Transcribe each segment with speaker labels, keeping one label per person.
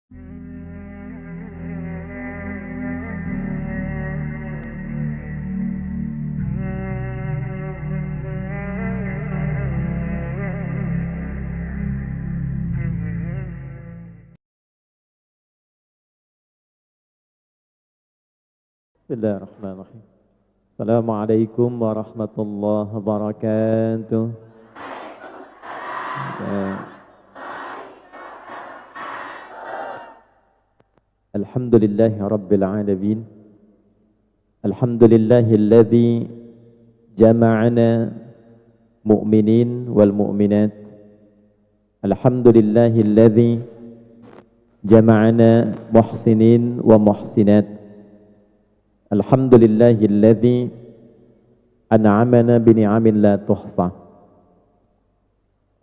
Speaker 1: Bismillahirrahmanirrahim. Assalamualaikum warahmatullahi wabarakatuh. Alhamdulillahi rabbil alamin. Alhamdulillahilladzi jama'ana mu'minin wal mu'minat. Alhamdulillahilladzi jama'ana muhsinin wa muhsinat. Alhamdulillahilladzi an'amana bini'amin la tuhsa.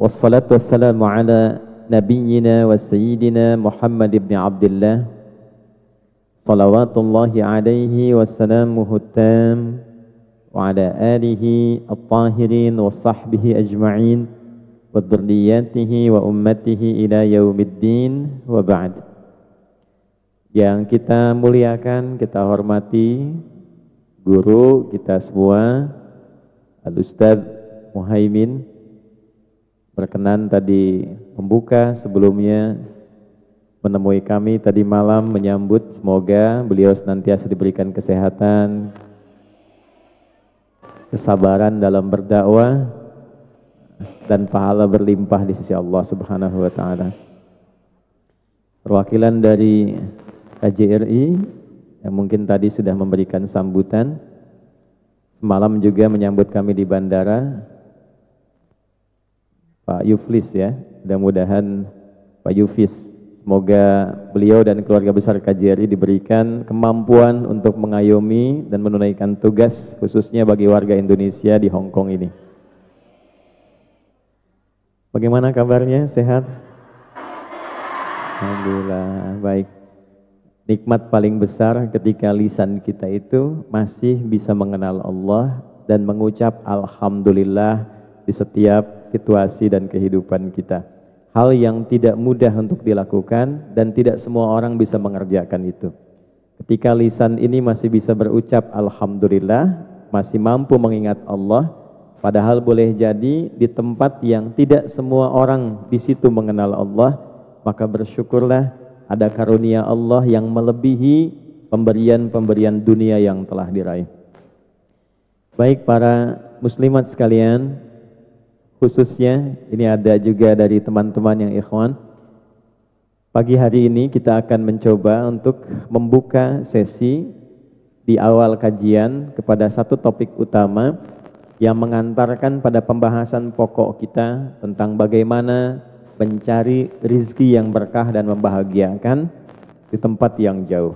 Speaker 1: Wassalatu wassalamu ala nabiyyina wa sayyidina Muhammad ibn Abdullah salawatullahi alaihi wassalamuhu tam wa ala alihi at-tahirin wa sahbihi ajma'in wa dhurriyyatihi wa ummatihi ila yaumiddin wa ba'd. Yang kita muliakan, kita hormati guru kita semua, Al-Ustaz Muhaimin, berkenan tadi membuka, sebelumnya menemui kami tadi malam, menyambut. Semoga beliau senantiasa diberikan kesehatan, kesabaran dalam berdakwah, dan pahala berlimpah di sisi Allah Subhanahu wa Ta'ala. Perwakilan dari KJRI yang mungkin tadi sudah memberikan sambutan, semalam juga menyambut kami di bandara, Pak Yuflis ya, mudah-mudahan Pak Yufis, semoga beliau dan keluarga besar KJRI diberikan kemampuan untuk mengayomi dan menunaikan tugas khususnya bagi warga Indonesia di Hong Kong ini. Bagaimana kabarnya? Sehat? Alhamdulillah, baik. Nikmat paling besar ketika lisan kita itu masih bisa mengenal Allah dan mengucap Alhamdulillah di setiap situasi dan kehidupan kita. Hal yang tidak mudah untuk dilakukan dan tidak semua orang bisa mengerjakan itu. Ketika lisan ini masih bisa berucap Alhamdulillah, masih mampu mengingat Allah, padahal boleh jadi di tempat yang tidak semua orang di situ mengenal Allah, maka bersyukurlah ada karunia Allah yang melebihi pemberian-pemberian dunia yang telah diraih. Baik para muslimat sekalian, khususnya ini ada juga dari teman-teman yang ikhwan. Pagi hari ini kita akan mencoba untuk membuka sesi di awal kajian kepada satu topik utama yang mengantarkan pada pembahasan pokok kita tentang bagaimana mencari rizki yang berkah dan membahagiakan di tempat yang jauh.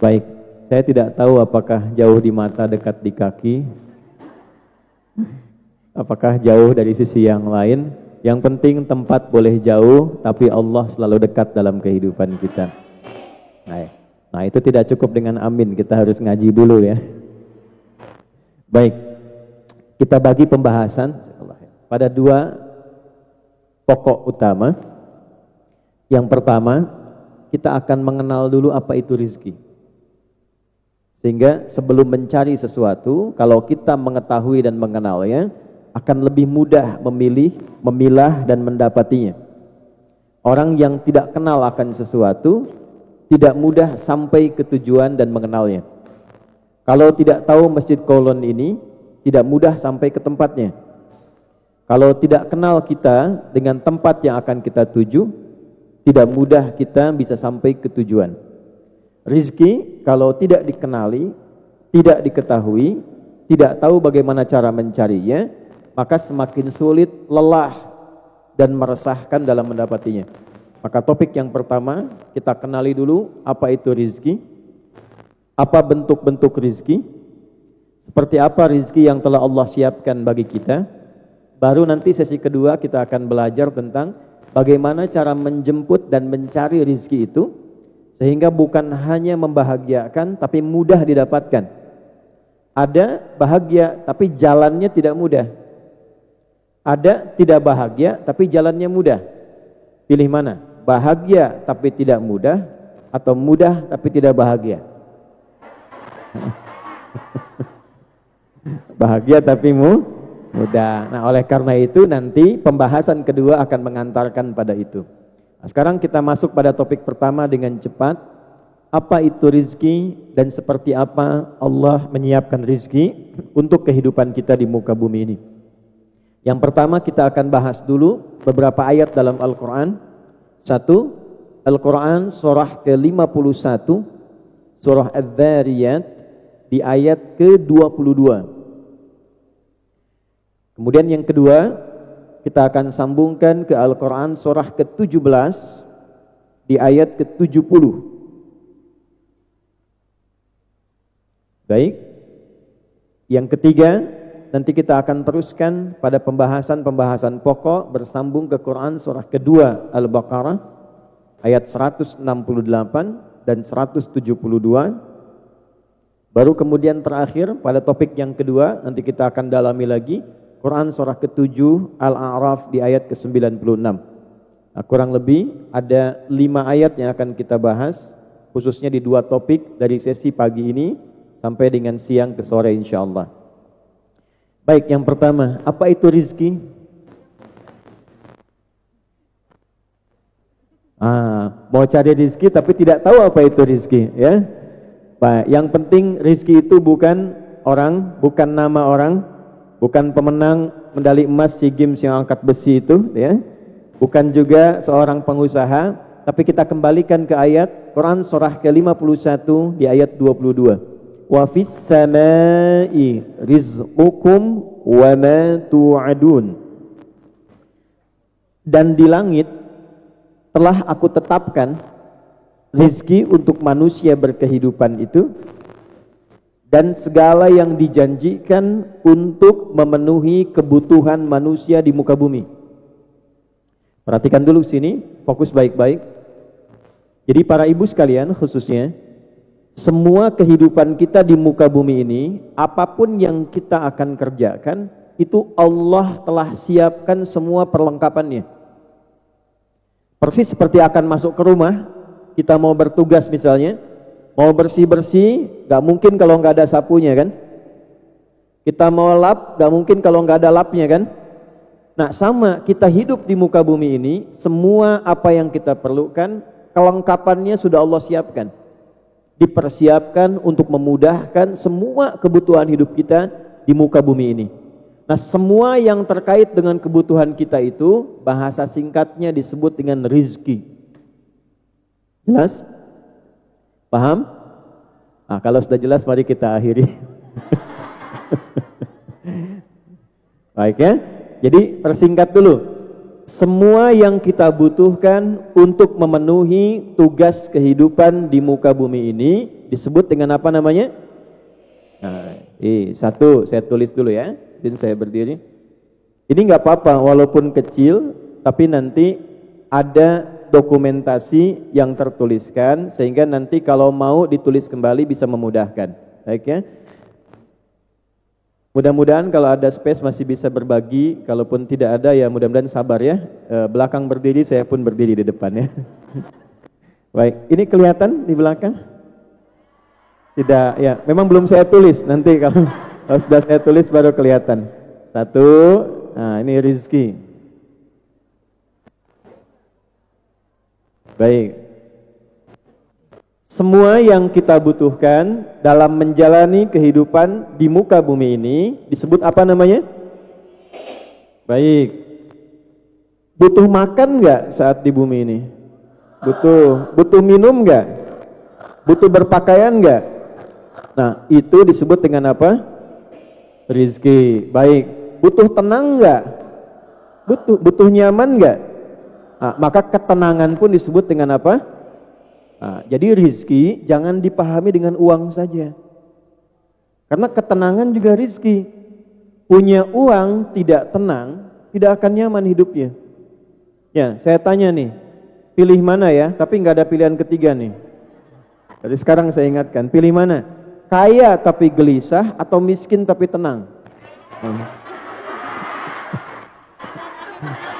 Speaker 1: Baik, saya tidak tahu apakah jauh di mata, dekat di kaki, apakah jauh dari sisi yang lain. Yang penting tempat boleh jauh, tapi Allah selalu dekat dalam kehidupan kita. Nah itu tidak cukup dengan amin, kita harus ngaji dulu ya. Baik, kita bagi pembahasan pada dua pokok utama. Yang pertama, kita akan mengenal dulu apa itu rizki. Sehingga sebelum mencari sesuatu, kalau kita mengetahui dan mengenalnya, akan lebih mudah memilih, memilah dan mendapatinya. Orang yang tidak kenal akan sesuatu, tidak mudah sampai ke tujuan dan mengenalnya. Kalau tidak tahu Masjid Kolon ini, tidak mudah sampai ke tempatnya. Kalau tidak kenal kita dengan tempat yang akan kita tuju, tidak mudah kita bisa sampai ke tujuan. Rizki kalau tidak dikenali, tidak diketahui, tidak tahu bagaimana cara mencarinya, maka semakin sulit, lelah, dan meresahkan dalam mendapatinya. Maka topik yang pertama, kita kenali dulu apa itu rizki, apa bentuk-bentuk rizki, seperti apa rizki yang telah Allah siapkan bagi kita. Baru nanti sesi kedua kita akan belajar tentang bagaimana cara menjemput dan mencari rizki itu, sehingga bukan hanya membahagiakan tapi mudah didapatkan. Ada bahagia tapi jalannya tidak mudah. Ada tidak bahagia tapi jalannya mudah. Pilih mana? bahagia tapi tidak mudah, atau mudah tapi tidak bahagia? Bahagia tapi mudah. Nah, oleh karena itu nanti pembahasan kedua akan mengantarkan pada itu. Nah, sekarang kita masuk pada topik pertama dengan cepat. Apa itu rizki dan seperti apa Allah menyiapkan rizki untuk kehidupan kita di muka bumi ini. Yang pertama kita akan bahas dulu beberapa ayat dalam Al-Quran. Satu, Al-Quran surah ke-51, surah Adz-Dzariyat di ayat ke-22. Kemudian yang kedua, kita akan sambungkan ke Al-Quran surah ke-17 di ayat ke-70. Baik. Yang ketiga, nanti kita akan teruskan pada pembahasan-pembahasan pokok bersambung ke Quran surah kedua Al-Baqarah ayat 168 dan 172. Baru kemudian terakhir pada topik yang kedua nanti kita akan dalami lagi Quran surah ke-7 Al-A'raf di ayat ke-96. Nah, kurang lebih ada 5 ayat yang akan kita bahas khususnya di 2 topik dari sesi pagi ini sampai dengan siang ke sore insyaallah. Baik, yang pertama, apa itu rizki? Mau cari rizki tapi tidak tahu apa itu rizki, ya. Baik, yang penting rizki itu bukan orang, bukan nama orang, bukan pemenang medali emas SEA Games yang angkat besi itu, ya. Bukan juga seorang pengusaha, tapi kita kembalikan ke ayat Quran surah ke-51 di ayat 22. Wa fis samai rizqukum wa ma tu'adun. Dan di langit telah aku tetapkan rizki untuk manusia berkehidupan itu dan segala yang dijanjikan untuk memenuhi kebutuhan manusia di muka bumi. Perhatikan dulu sini, fokus baik-baik. Jadi para ibu sekalian khususnya, semua kehidupan kita di muka bumi ini, apapun yang kita akan kerjakan, itu Allah telah siapkan semua perlengkapannya. Persis seperti akan masuk ke rumah, kita mau bertugas misalnya, mau bersih-bersih, gak mungkin kalau gak ada sapunya kan. Kita mau lap, gak mungkin kalau gak ada lapnya kan. Nah sama, kita hidup di muka bumi ini, semua apa yang kita perlukan, kelengkapannya sudah Allah siapkan. Dipersiapkan untuk memudahkan semua kebutuhan hidup kita di muka bumi ini. Nah, semua yang terkait dengan kebutuhan kita itu bahasa singkatnya disebut dengan rizki. Jelas? Paham? Nah, kalau sudah jelas mari kita akhiri. Baik ya. Jadi persingkat dulu. Semua yang kita butuhkan untuk memenuhi tugas kehidupan di muka bumi ini disebut dengan apa namanya? Nah, satu saya tulis dulu ya. Jadi saya berdiri. Ini nggak apa-apa walaupun kecil, tapi nanti ada dokumentasi yang tertuliskan sehingga nanti kalau mau ditulis kembali bisa memudahkan. Baik ya. Mudah-mudahan kalau ada space masih bisa berbagi, kalaupun tidak ada ya mudah-mudahan sabar ya. Belakang berdiri, saya pun berdiri di depan ya. Baik, ini kelihatan di belakang? Tidak, ya. Memang belum saya tulis, nanti kalau sudah saya tulis baru kelihatan. Satu, nah ini rizki. Baik. Semua yang kita butuhkan dalam menjalani kehidupan di muka bumi ini disebut apa namanya? Baik. Butuh makan nggak saat di bumi ini? Butuh. Butuh minum nggak? Butuh berpakaian nggak? Nah, itu disebut dengan apa? Rizki. Baik. Butuh tenang nggak? Butuh. Butuh nyaman nggak? Nah, maka ketenangan pun disebut dengan apa? Nah, jadi rizki jangan dipahami dengan uang saja. Karena ketenangan juga rizki. Punya uang tidak tenang, tidak akan nyaman hidupnya. Ya, saya tanya nih, pilih mana ya? Tapi nggak ada pilihan ketiga nih. Dari sekarang saya ingatkan, pilih mana? Kaya tapi gelisah atau miskin tapi tenang?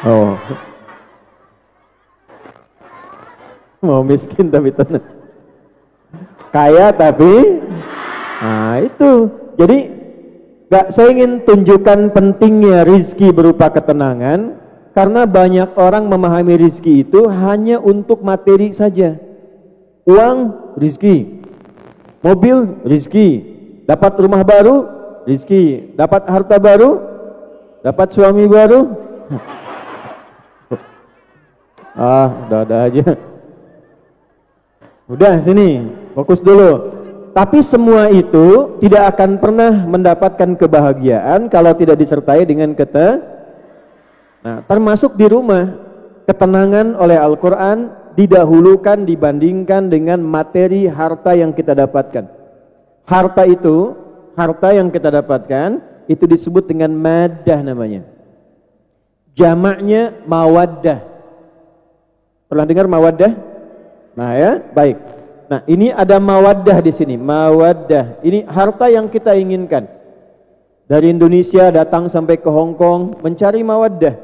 Speaker 1: Oh. Mau miskin tapi tenang. Kaya tapi, nah itu. Jadi saya ingin tunjukkan pentingnya rizki berupa ketenangan, karena banyak orang memahami rizki itu hanya untuk materi saja. Uang, rizki. Mobil, rizki. Dapat rumah baru, rizki. Dapat harta baru, dapat suami baru. Udah aja. Udah sini, fokus dulu. Tapi semua itu tidak akan pernah mendapatkan kebahagiaan kalau tidak disertai dengan Nah, termasuk di rumah, ketenangan oleh Al-Quran didahulukan dibandingkan dengan materi harta yang kita dapatkan. Harta yang kita dapatkan itu disebut dengan maddah namanya. Jamaknya mawaddah. Pernah dengar mawaddah? Nah ya, baik. Nah, ini ada mawaddah di sini. Mawaddah. Ini harta yang kita inginkan. Dari Indonesia datang sampai ke Hong Kong mencari mawaddah.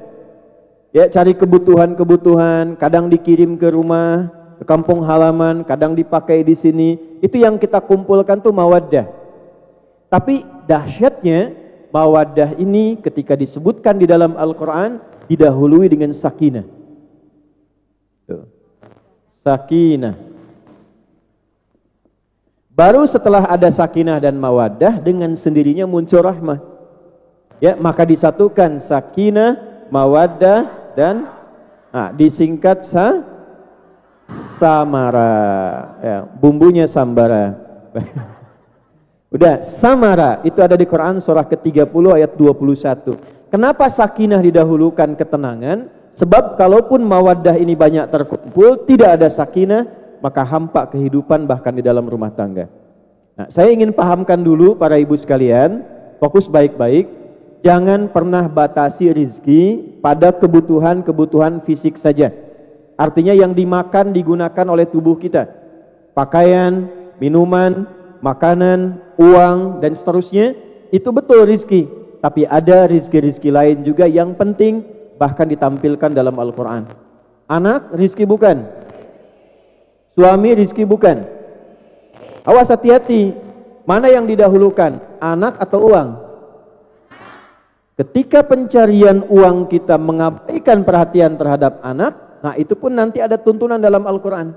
Speaker 1: Ya, cari kebutuhan-kebutuhan, kadang dikirim ke rumah, ke kampung halaman, kadang dipakai di sini. Itu yang kita kumpulkan tuh mawaddah. Tapi dahsyatnya mawaddah ini ketika disebutkan di dalam Al-Qur'an didahului dengan sakinah. Tuh. Sakinah. Baru setelah ada sakinah dan mawaddah, dengan sendirinya muncul rahmah. Ya, maka disatukan sakinah, mawaddah dan disingkat samara. Ya, bumbunya sambara. Udah, samara itu ada di Quran surah ke-30 ayat 21. Kenapa sakinah didahulukan ketenangan? Sebab kalaupun mawaddah ini banyak terkumpul, tidak ada sakinah, maka hampa kehidupan bahkan di dalam rumah tangga. Nah, saya ingin pahamkan dulu para ibu sekalian, fokus baik-baik, jangan pernah batasi rizki pada kebutuhan-kebutuhan fisik saja. Artinya yang dimakan digunakan oleh tubuh kita. Pakaian, minuman, makanan, uang, dan seterusnya, itu betul rizki. Tapi ada rizki-rizki lain juga yang penting, bahkan ditampilkan dalam Al-Quran. Anak, rizki bukan? Suami rizki bukan? Awas, hati-hati. Mana yang didahulukan? Anak atau uang? Ketika pencarian uang kita mengabaikan perhatian terhadap anak, nah itu pun nanti ada tuntunan dalam Al-Quran.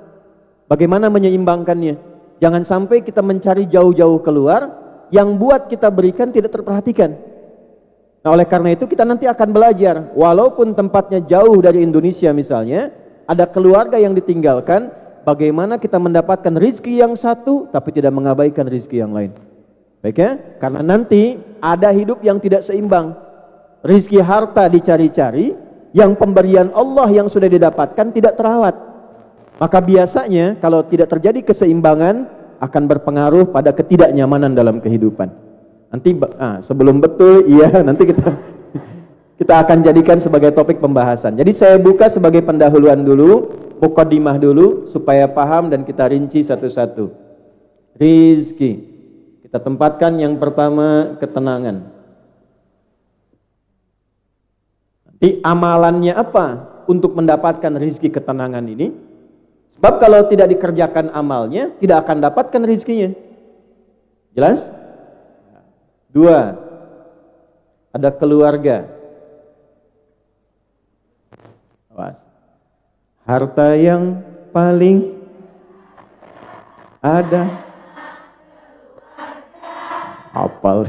Speaker 1: Bagaimana menyeimbangkannya? Jangan sampai kita mencari jauh-jauh keluar, yang buat kita berikan tidak terperhatikan. Nah, oleh karena itu kita nanti akan belajar. Walaupun tempatnya jauh dari Indonesia misalnya, ada keluarga yang ditinggalkan, bagaimana kita mendapatkan rizki yang satu tapi tidak mengabaikan rizki yang lain. Baik ya? Karena nanti ada hidup yang tidak seimbang. Rizki harta dicari-cari, yang pemberian Allah yang sudah didapatkan tidak terawat. Maka biasanya kalau tidak terjadi keseimbangan akan berpengaruh pada ketidaknyamanan dalam kehidupan. Nanti sebelum betul nanti kita akan jadikan sebagai topik pembahasan. Jadi saya buka sebagai pendahuluan dulu, muqaddimah dulu supaya paham dan kita rinci satu-satu. Rizki. Kita tempatkan yang pertama ketenangan. Nanti amalannya apa untuk mendapatkan rizki ketenangan ini? Sebab kalau tidak dikerjakan amalnya, tidak akan dapatkan rizkinya. Jelas? 2. Ada keluarga. Awas. Harta yang paling ada. Hafal.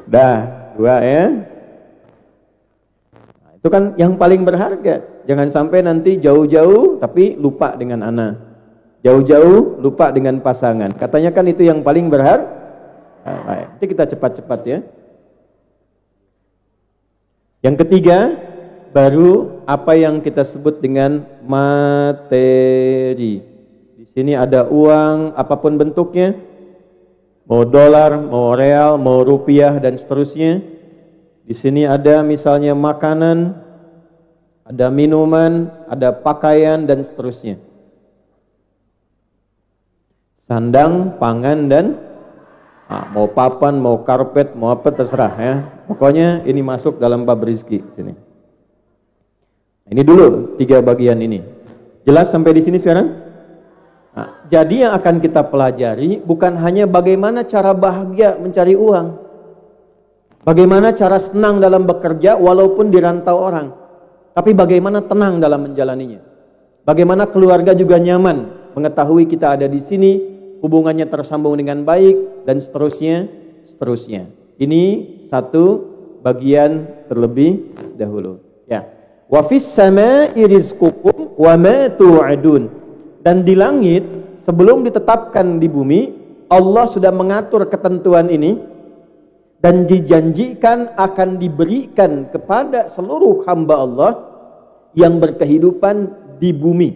Speaker 1: Dah, 2 ya. Nah, itu kan yang paling berharga. Jangan sampai nanti jauh-jauh tapi lupa dengan anak. Jauh-jauh lupa dengan pasangan. Katanya kan itu yang paling berharga. Nah, nanti kita cepat-cepat ya. Yang ketiga, baru apa yang kita sebut dengan materi. Di sini ada uang apapun bentuknya. Mau dolar, mau real, mau rupiah dan seterusnya. Di sini ada misalnya makanan, ada minuman, ada pakaian dan seterusnya. Sandang, pangan dan mau papan, mau karpet, mau apa terserah ya. Pokoknya ini masuk dalam bab rizki sini. Ini dulu 3 bagian ini. Jelas sampai di sini sekarang? Nah, jadi yang akan kita pelajari bukan hanya bagaimana cara bahagia mencari uang, bagaimana cara senang dalam bekerja walaupun dirantau orang, tapi bagaimana tenang dalam menjalaninya. Bagaimana keluarga juga nyaman mengetahui kita ada di sini, hubungannya tersambung dengan baik, dan seterusnya, seterusnya. Ini satu bagian terlebih dahulu. Ya. Wa fis samaa'i rizqukum wa ma tu'adun. Dan di langit sebelum ditetapkan di bumi, Allah sudah mengatur ketentuan ini dan dijanjikan akan diberikan kepada seluruh hamba Allah yang berkehidupan di bumi.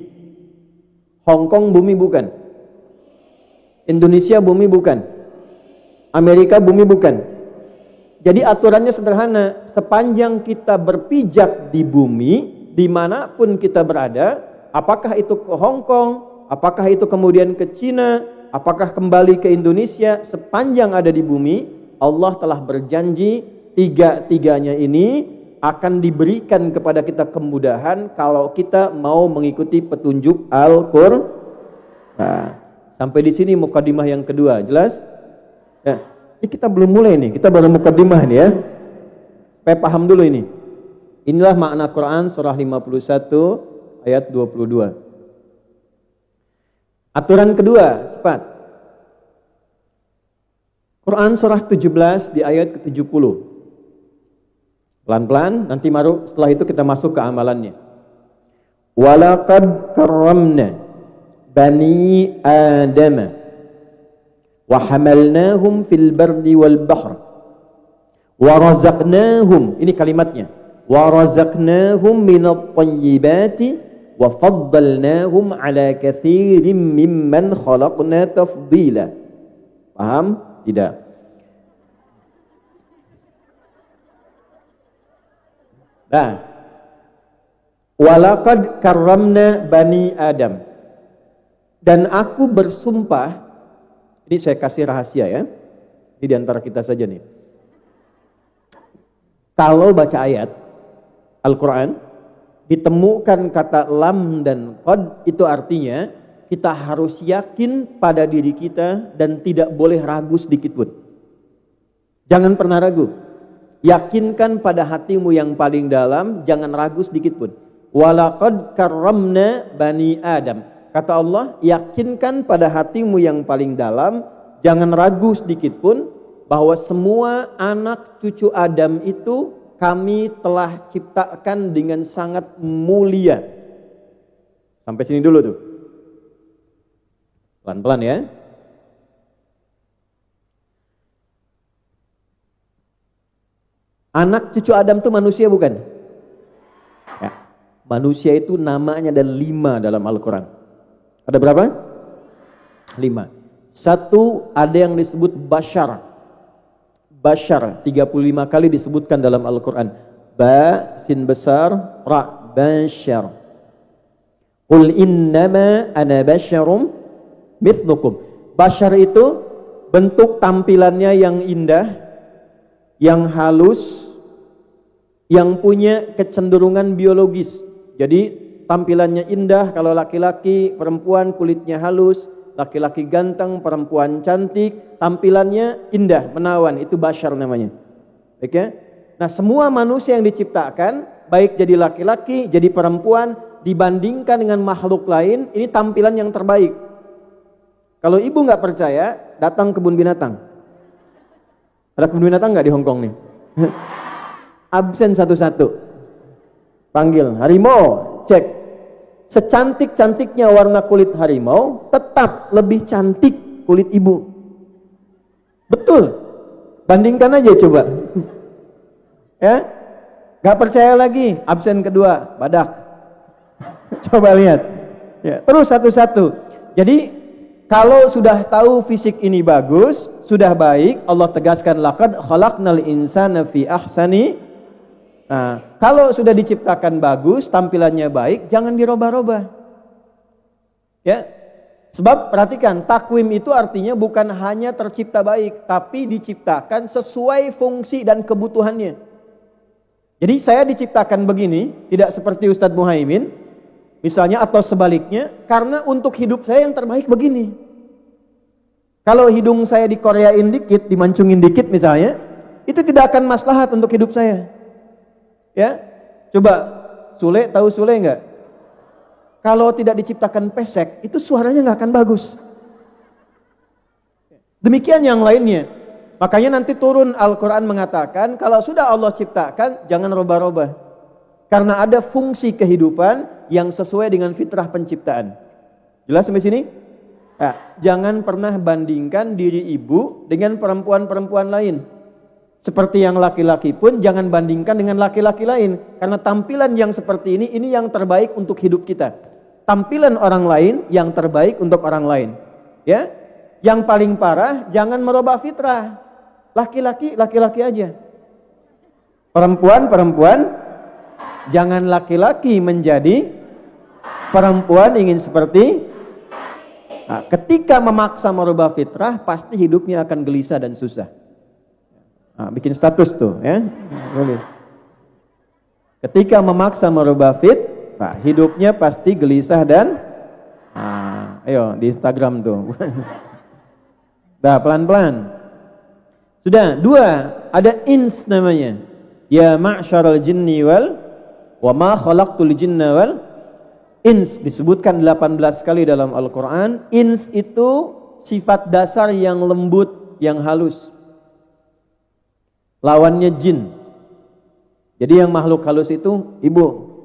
Speaker 1: Hong Kong bumi bukan? Indonesia bumi bukan? Amerika bumi bukan? Jadi aturannya sederhana, sepanjang kita berpijak di bumi, dimanapun kita berada, apakah itu ke Hong Kong, apakah itu kemudian ke Cina, apakah kembali ke Indonesia, sepanjang ada di bumi, Allah telah berjanji tiga-tiganya ini akan diberikan kepada kita kemudahan kalau kita mau mengikuti petunjuk Al-Qur'an. Nah, sampai di sini mukadimah yang kedua, jelas? Ya. Ini kita belum mulai nih, kita baru mukadimah nih ya. Supaya paham dulu ini. Inilah makna Quran surah 51 ayat 22. Aturan kedua, cepat. Quran surah 17 di ayat ke-70. Pelan-pelan, nanti baru setelah itu kita masuk ke amalannya. Walaqad karramna bani Adam wa hamalnahum fil bardi wal bahr wa razaqnahum, ini kalimatnya, wa razaqnahum minat thayyibati wa faddalnahum ala katsirin mimman khalaqna tafdila. Paham? Tidak? Nah, walaqad karramna bani Adam, dan aku bersumpah. Ini saya kasih rahasia ya. Ini diantara kita saja nih. Kalau baca ayat Al-Quran, ditemukan kata lam dan qad, itu artinya kita harus yakin pada diri kita dan tidak boleh ragu sedikit pun. Jangan pernah ragu. Yakinkan pada hatimu yang paling dalam, jangan ragu sedikit pun. Walaqad karramna bani Adam. Kata Allah, yakinkan pada hatimu yang paling dalam, jangan ragu sedikit pun bahwa semua anak cucu Adam itu kami telah ciptakan dengan sangat mulia. Sampai sini dulu tuh. Pelan-pelan ya. Anak cucu Adam itu manusia bukan? Ya. Manusia itu namanya ada 5 dalam Al-Quran. Ada berapa? 5. Satu, ada yang disebut bashar. Bashar 35 kali disebutkan dalam Al-Quran. Ba, sin besar, ra, bashar. Qul innama ana basyarum mithlukum. Bashar itu bentuk tampilannya yang indah, yang halus, yang punya kecenderungan biologis. Jadi tampilannya indah kalau laki-laki, perempuan kulitnya halus, laki-laki ganteng, perempuan cantik, tampilannya indah, menawan, itu bashar namanya. Oke? Okay? Nah, semua manusia yang diciptakan, baik jadi laki-laki, jadi perempuan, dibandingkan dengan makhluk lain, ini tampilan yang terbaik. Kalau ibu nggak percaya, datang kebun binatang. Ada kebun binatang nggak di Hong Kong nih? Absen satu-satu. Panggil, harimau, cek. Secantik-cantiknya warna kulit harimau, tetap lebih cantik kulit ibu. Betul. Bandingkan aja coba. Ya, gak percaya lagi, absen kedua, badak. Coba lihat. Ya, terus satu-satu. Jadi kalau sudah tahu fisik ini bagus, sudah baik, Allah tegaskan laqad khalaqnal insana fi ahsani. Nah, kalau sudah diciptakan bagus, tampilannya baik, jangan dirubah-rubah. Ya. Sebab perhatikan, takwim itu artinya bukan hanya tercipta baik, tapi diciptakan sesuai fungsi dan kebutuhannya.
Speaker 2: Jadi saya diciptakan begini, tidak seperti Ustadz Muhaimin, misalnya, atau sebaliknya, karena untuk hidup saya yang terbaik begini. Kalau hidung saya dikoreain dikit, dimancungin dikit misalnya, itu tidak akan maslahat untuk hidup saya. Ya, coba Sule, tahu Sule enggak? Kalau tidak diciptakan pesek, itu suaranya nggak akan bagus. Demikian yang lainnya. Makanya nanti turun Al-Quran mengatakan, kalau sudah Allah ciptakan, jangan robah-robah. Karena ada fungsi kehidupan yang sesuai dengan fitrah penciptaan. Jelas sampai sini? Ya, jangan pernah bandingkan diri ibu dengan perempuan-perempuan lain. Seperti yang laki-laki pun jangan bandingkan dengan laki-laki lain. Karena tampilan yang seperti ini yang terbaik untuk hidup kita. Tampilan orang lain yang terbaik untuk orang lain. Ya, yang paling parah jangan merubah fitrah. Laki-laki, laki-laki aja. Perempuan, jangan laki-laki menjadi perempuan ingin seperti. Nah, ketika memaksa merubah fitrah, pasti hidupnya akan gelisah dan susah. Nah, bikin status tuh, ya. Ketika memaksa merubah fitrah, hidupnya pasti gelisah dan, ayo di Instagram tuh. Dah pelan-pelan. Sudah, 2, ada ins namanya. Ya ma'syaral jinni wal wa ma khalaqtul jinna wal ins, disebutkan 18 kali dalam Al-Quran. Ins itu sifat dasar yang lembut, yang halus. Lawannya jin. Jadi yang makhluk halus itu ibu.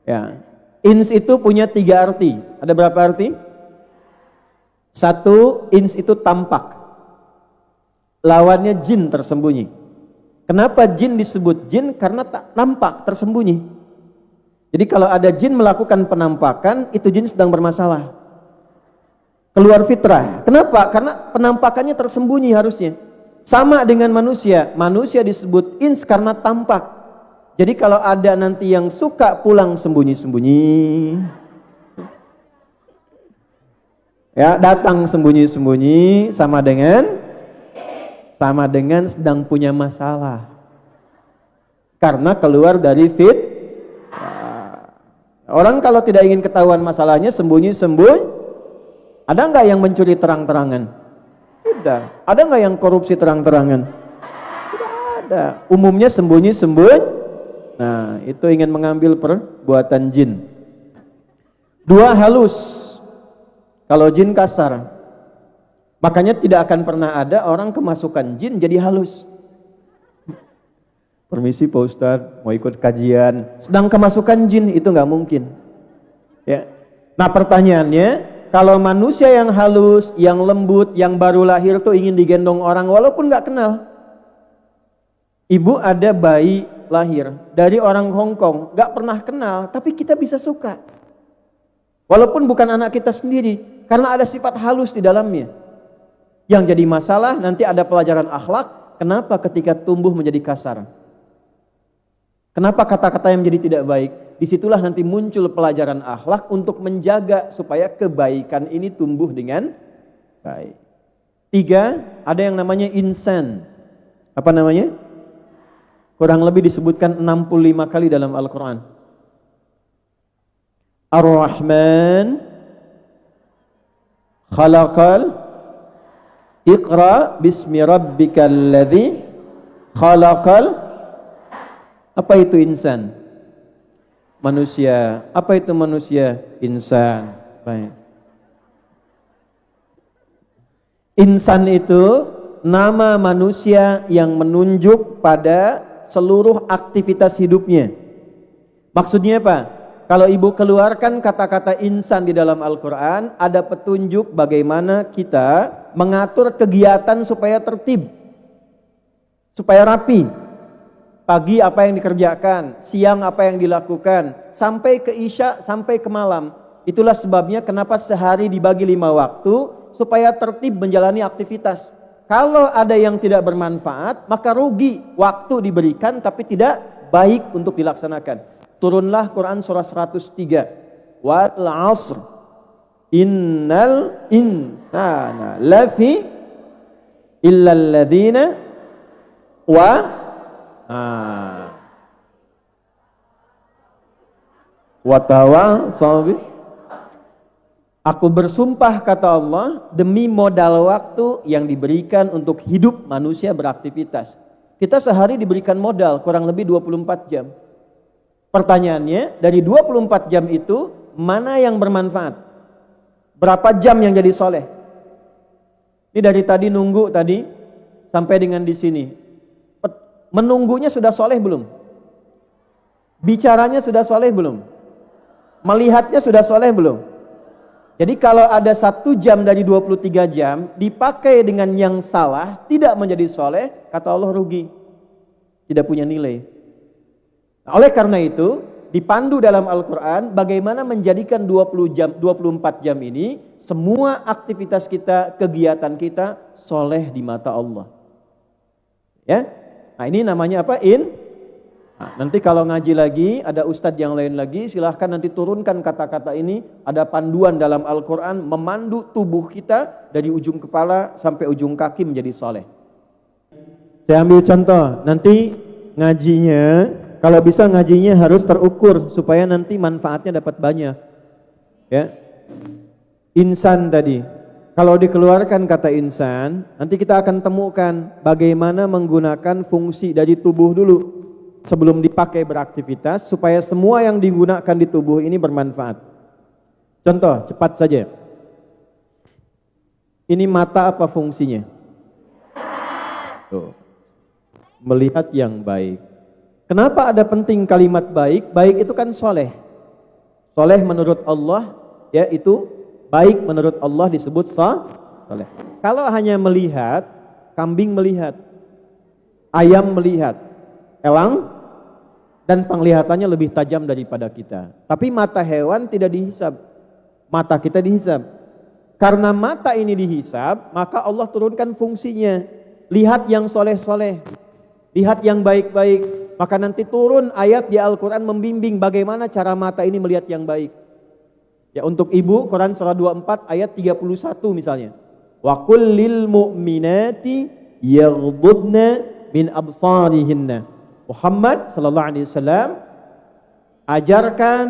Speaker 2: Ya. Ins itu punya 3 arti. Ada berapa arti? 1, ins itu tampak. Lawannya jin, tersembunyi. Kenapa jin disebut jin? Karena tak nampak, tersembunyi. Jadi kalau ada jin melakukan penampakan, itu jin sedang bermasalah. Keluar fitrah. Kenapa? Karena penampakannya tersembunyi harusnya. Sama dengan manusia. Manusia disebut ins karena tampak. Jadi kalau ada nanti yang suka pulang sembunyi-sembunyi, ya, datang sembunyi-sembunyi, sama dengan sedang punya masalah. Karena keluar dari orang kalau tidak ingin ketahuan masalahnya, sembunyi-sembunyi. Ada nggak yang mencuri terang-terangan? Tidak. Ada nggak yang korupsi terang-terangan? Tidak ada. Umumnya sembunyi-sembunyi. Nah, itu ingin mengambil perbuatan jin. 2, halus. Kalau jin kasar. Makanya tidak akan pernah ada orang kemasukan jin jadi halus. Permisi Pak Ustadz, mau ikut kajian. Sedang kemasukan jin, itu nggak mungkin. Ya. Nah pertanyaannya, kalau manusia yang halus, yang lembut, yang baru lahir tuh ingin digendong orang walaupun nggak kenal. Ibu ada bayi lahir dari orang Hong Kong, nggak pernah kenal, tapi kita bisa suka. Walaupun bukan anak kita sendiri, karena ada sifat halus di dalamnya. Yang jadi masalah nanti ada pelajaran akhlak. Kenapa ketika tumbuh menjadi kasar? Kenapa kata-kata yang menjadi tidak baik? Disitulah nanti muncul pelajaran akhlak untuk menjaga supaya kebaikan ini tumbuh dengan baik. 3, ada yang namanya insan. Apa namanya? Kurang lebih disebutkan 65 kali dalam Al-Quran. Ar-Rahman khalaqal Iqra bismi rabbikal ladzi khalaqal. Apa itu insan? Manusia. Apa itu manusia? Insan. Baik. Insan itu nama manusia yang menunjuk pada seluruh aktivitas hidupnya. Maksudnya apa? Kalau ibu keluarkan kata-kata insan di dalam Al-Quran, ada petunjuk bagaimana kita mengatur kegiatan supaya tertib, supaya rapi. Pagi apa yang dikerjakan, siang apa yang dilakukan, sampai ke isya, sampai ke malam. Itulah sebabnya kenapa sehari dibagi 5 waktu, supaya tertib menjalani aktivitas. Kalau ada yang tidak bermanfaat, maka rugi waktu diberikan tapi tidak baik untuk dilaksanakan. Turunlah Quran surah 103. Wal 'asr innal insana lafi illal ladzina wa Watawasau. Aku bersumpah, kata Allah, demi modal waktu yang diberikan untuk hidup manusia beraktivitas. Kita sehari diberikan modal kurang lebih 24 jam. Pertanyaannya, dari 24 jam itu mana yang bermanfaat? Berapa jam yang jadi soleh? Ini dari tadi nunggu tadi sampai dengan di sini. Menunggunya sudah soleh belum? Bicaranya sudah soleh belum? Melihatnya sudah soleh belum? Jadi kalau ada 1 jam dari 23 jam dipakai dengan yang salah, tidak menjadi soleh, kata Allah rugi. Tidak punya nilai. Nah, oleh karena itu, dipandu dalam Al-Quran bagaimana menjadikan 24 jam ini, semua aktivitas kita, kegiatan kita, soleh di mata Allah. Ya, nah ini namanya apa? Nah, nanti kalau ngaji lagi, ada ustadz yang lain lagi, silahkan nanti turunkan kata-kata ini. Ada panduan dalam Al-Quran memandu tubuh kita dari ujung kepala sampai ujung kaki menjadi soleh. Saya ambil contoh, nanti ngajinya, kalau bisa ngajinya harus terukur supaya nanti manfaatnya dapat banyak. Ya, insan tadi, kalau dikeluarkan kata insan, nanti kita akan temukan bagaimana menggunakan fungsi dari tubuh dulu sebelum dipakai beraktivitas supaya semua yang digunakan di tubuh ini bermanfaat. Contoh, cepat saja. Ini mata apa fungsinya? Tuh. Melihat yang baik. Kenapa ada penting kalimat baik? Baik itu kan soleh. Soleh menurut Allah, ya itu baik menurut Allah disebut soleh. Kalau hanya melihat, kambing melihat, ayam melihat, elang dan penglihatannya lebih tajam daripada kita. Tapi mata hewan tidak dihisab. Mata kita dihisab. Karena mata ini dihisab, maka Allah turunkan fungsinya. Lihat yang soleh-soleh. Lihat yang baik-baik. Maka nanti turun ayat di Al-Quran membimbing bagaimana cara mata ini melihat yang baik. Ya, untuk ibu, Quran surah 24 ayat 31 misalnya. Wa kullil mu'minati yaghdudna min absarihinna. Muhammad sallallahu alaihi wasallam, ajarkan,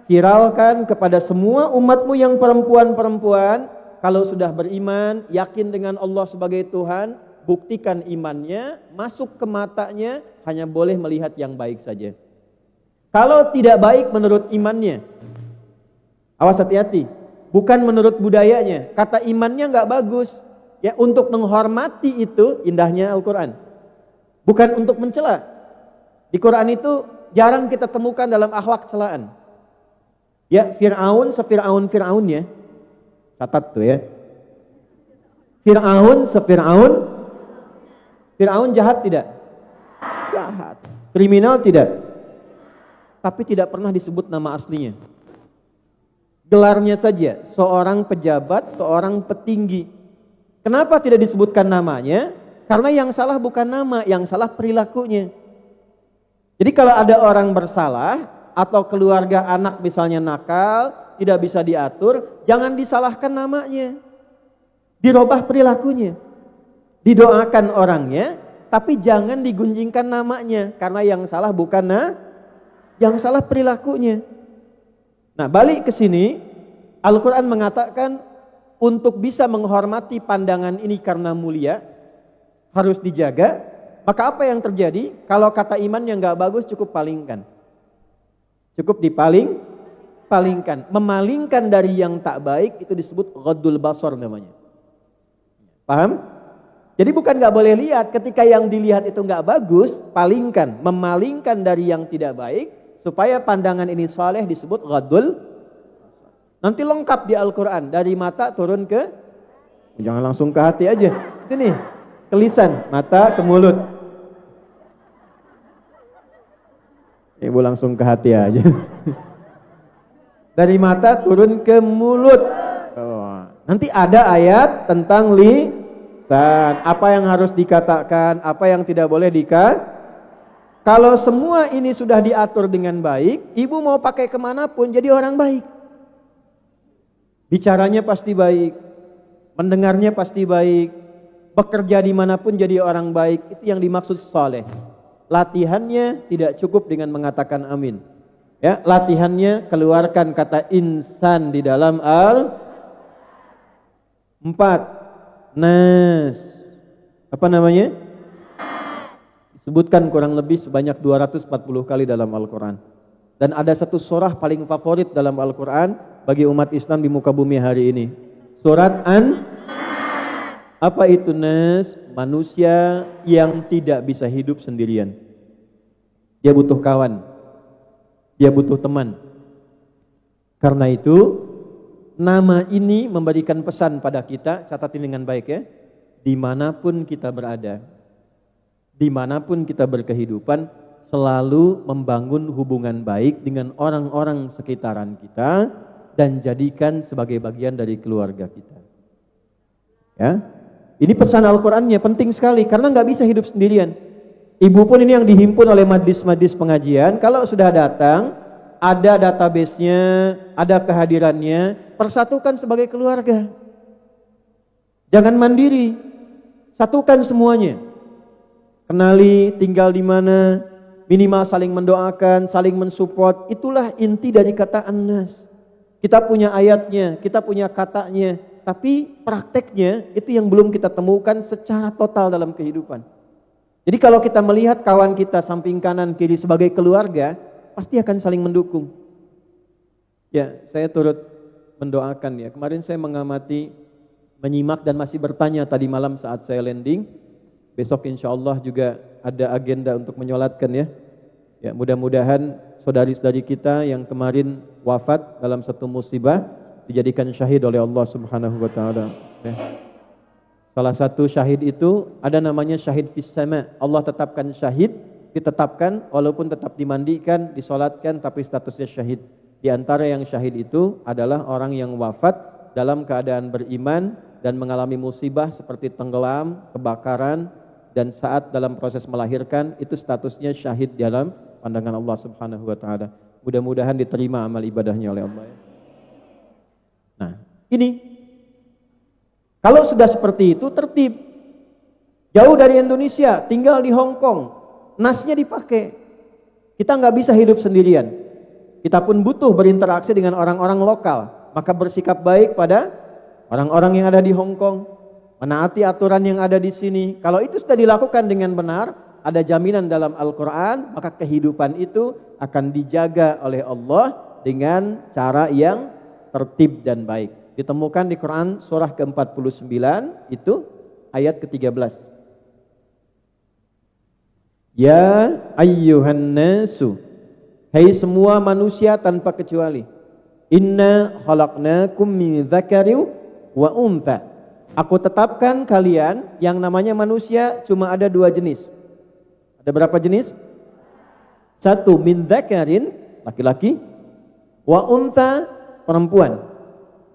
Speaker 2: viralkan kepada semua umatmu yang perempuan-perempuan, kalau sudah beriman, yakin dengan Allah sebagai Tuhan, buktikan imannya, masuk ke matanya, hanya boleh melihat yang baik saja. Kalau tidak baik menurut imannya, awas hati-hati, bukan menurut budayanya, kata imannya nggak bagus, ya untuk menghormati itu indahnya Al-Quran, bukan untuk mencela. Di Quran itu jarang kita temukan dalam akhlak celaan. Ya, Fir'aun Fir'aunnya, catat tuh ya. Fir'aun jahat tidak? Jahat. Kriminal tidak? Tapi tidak pernah disebut nama aslinya. Gelarnya saja, seorang pejabat, seorang petinggi. Kenapa tidak disebutkan namanya? Karena yang salah bukan nama, yang salah perilakunya. Jadi kalau ada orang bersalah atau keluarga anak misalnya nakal, tidak bisa diatur, jangan disalahkan namanya. Dirubah perilakunya. Didoakan orangnya, tapi jangan digunjingkan namanya, karena yang salah bukan yang salah perilakunya. Nah, balik ke sini, Al-Quran mengatakan untuk bisa menghormati pandangan ini karena mulia, harus dijaga. Maka apa yang terjadi? Kalau kata iman yang gak bagus cukup palingkan. Cukup palingkan. Memalingkan dari yang tak baik itu disebut ghaddul basar namanya. Paham? Jadi bukan gak boleh lihat, ketika yang dilihat itu gak bagus, palingkan. Memalingkan dari yang tidak baik, supaya pandangan ini saleh disebut ghaddul. Nanti lengkap di Al-Quran, dari mata turun ke, jangan langsung ke hati aja. Sini, ke lisan, mata ke mulut. Ibu langsung ke hati aja. Dari mata turun ke mulut. Oh. Nanti ada ayat tentang lisan. Apa yang harus dikatakan, apa yang tidak boleh dikatakan. Kalau semua ini sudah diatur dengan baik, ibu mau pakai kemanapun jadi orang baik. Bicaranya pasti baik, mendengarnya pasti baik, bekerja dimanapun jadi orang baik. Itu yang dimaksud saleh. latihannya tidak cukup dengan mengatakan amin. Ya, latihannya keluarkan kata insan di dalam nas. Apa namanya? Disebutkan kurang lebih sebanyak 240 kali dalam Al-Quran. Dan ada satu surah paling favorit dalam Al-Quran bagi umat Islam di muka bumi hari ini. Surat apa itu nas? Manusia yang tidak bisa hidup sendirian. Dia butuh kawan. Dia butuh teman. Karena itu, nama ini memberikan pesan pada kita, catatin dengan baik ya. Dimanapun kita berada, dimanapun kita berkehidupan, selalu membangun hubungan baik dengan orang-orang sekitaran kita dan jadikan sebagai bagian dari keluarga kita. Ya, ini pesan Al-Qurannya penting sekali karena nggak bisa hidup sendirian. Ibu pun ini yang dihimpun oleh majlis-majlis pengajian, kalau sudah datang, ada database-nya, ada kehadirannya, persatukan sebagai keluarga. Jangan mandiri, satukan semuanya. Kenali tinggal di mana, minimal saling mendoakan, saling mensupport, itulah inti dari kata an-nas. Kita punya ayatnya, kita punya katanya, tapi prakteknya itu yang belum kita temukan secara total dalam kehidupan. Jadi kalau kita melihat kawan kita samping kanan kiri sebagai keluarga, pasti akan saling mendukung. Ya, saya turut mendoakan ya. Kemarin saya mengamati, menyimak dan masih bertanya tadi malam saat saya landing. Besok insya Allah juga ada agenda untuk menyolatkan ya. Ya, mudah-mudahan saudari-saudari kita yang kemarin wafat dalam satu musibah dijadikan syahid oleh Allah Subhanahu wa taala. Ya. Salah satu syahid itu ada namanya syahid fis sama. Allah tetapkan syahid, ditetapkan walaupun tetap dimandikan, disolatkan tapi statusnya syahid. Di antara yang syahid itu adalah orang yang wafat dalam keadaan beriman dan mengalami musibah seperti tenggelam, kebakaran, dan saat dalam proses melahirkan itu statusnya syahid dalam pandangan Allah Subhanahu wa taala. Mudah-mudahan diterima amal ibadahnya oleh Allah. Nah, ini kalau sudah seperti itu tertib. Jauh dari Indonesia, tinggal di Hong Kong, nasnya dipakai. Kita nggak bisa hidup sendirian. Kita pun butuh berinteraksi dengan orang-orang lokal. Maka bersikap baik pada orang-orang yang ada di Hong Kong, menaati aturan yang ada di sini. Kalau itu sudah dilakukan dengan benar, ada jaminan dalam Al-Quran, maka kehidupan itu akan dijaga oleh Allah dengan cara yang tertib dan baik. Ditemukan di Quran surah ke-49 itu ayat ke-13. Ya ayyuhan nasu, hai semua manusia tanpa kecuali, inna khalaqnakum min dzakarin wa untha. Aku tetapkan kalian yang namanya manusia cuma ada dua jenis. Ada berapa jenis? Satu, min dzakarin, laki-laki, wa untha, perempuan.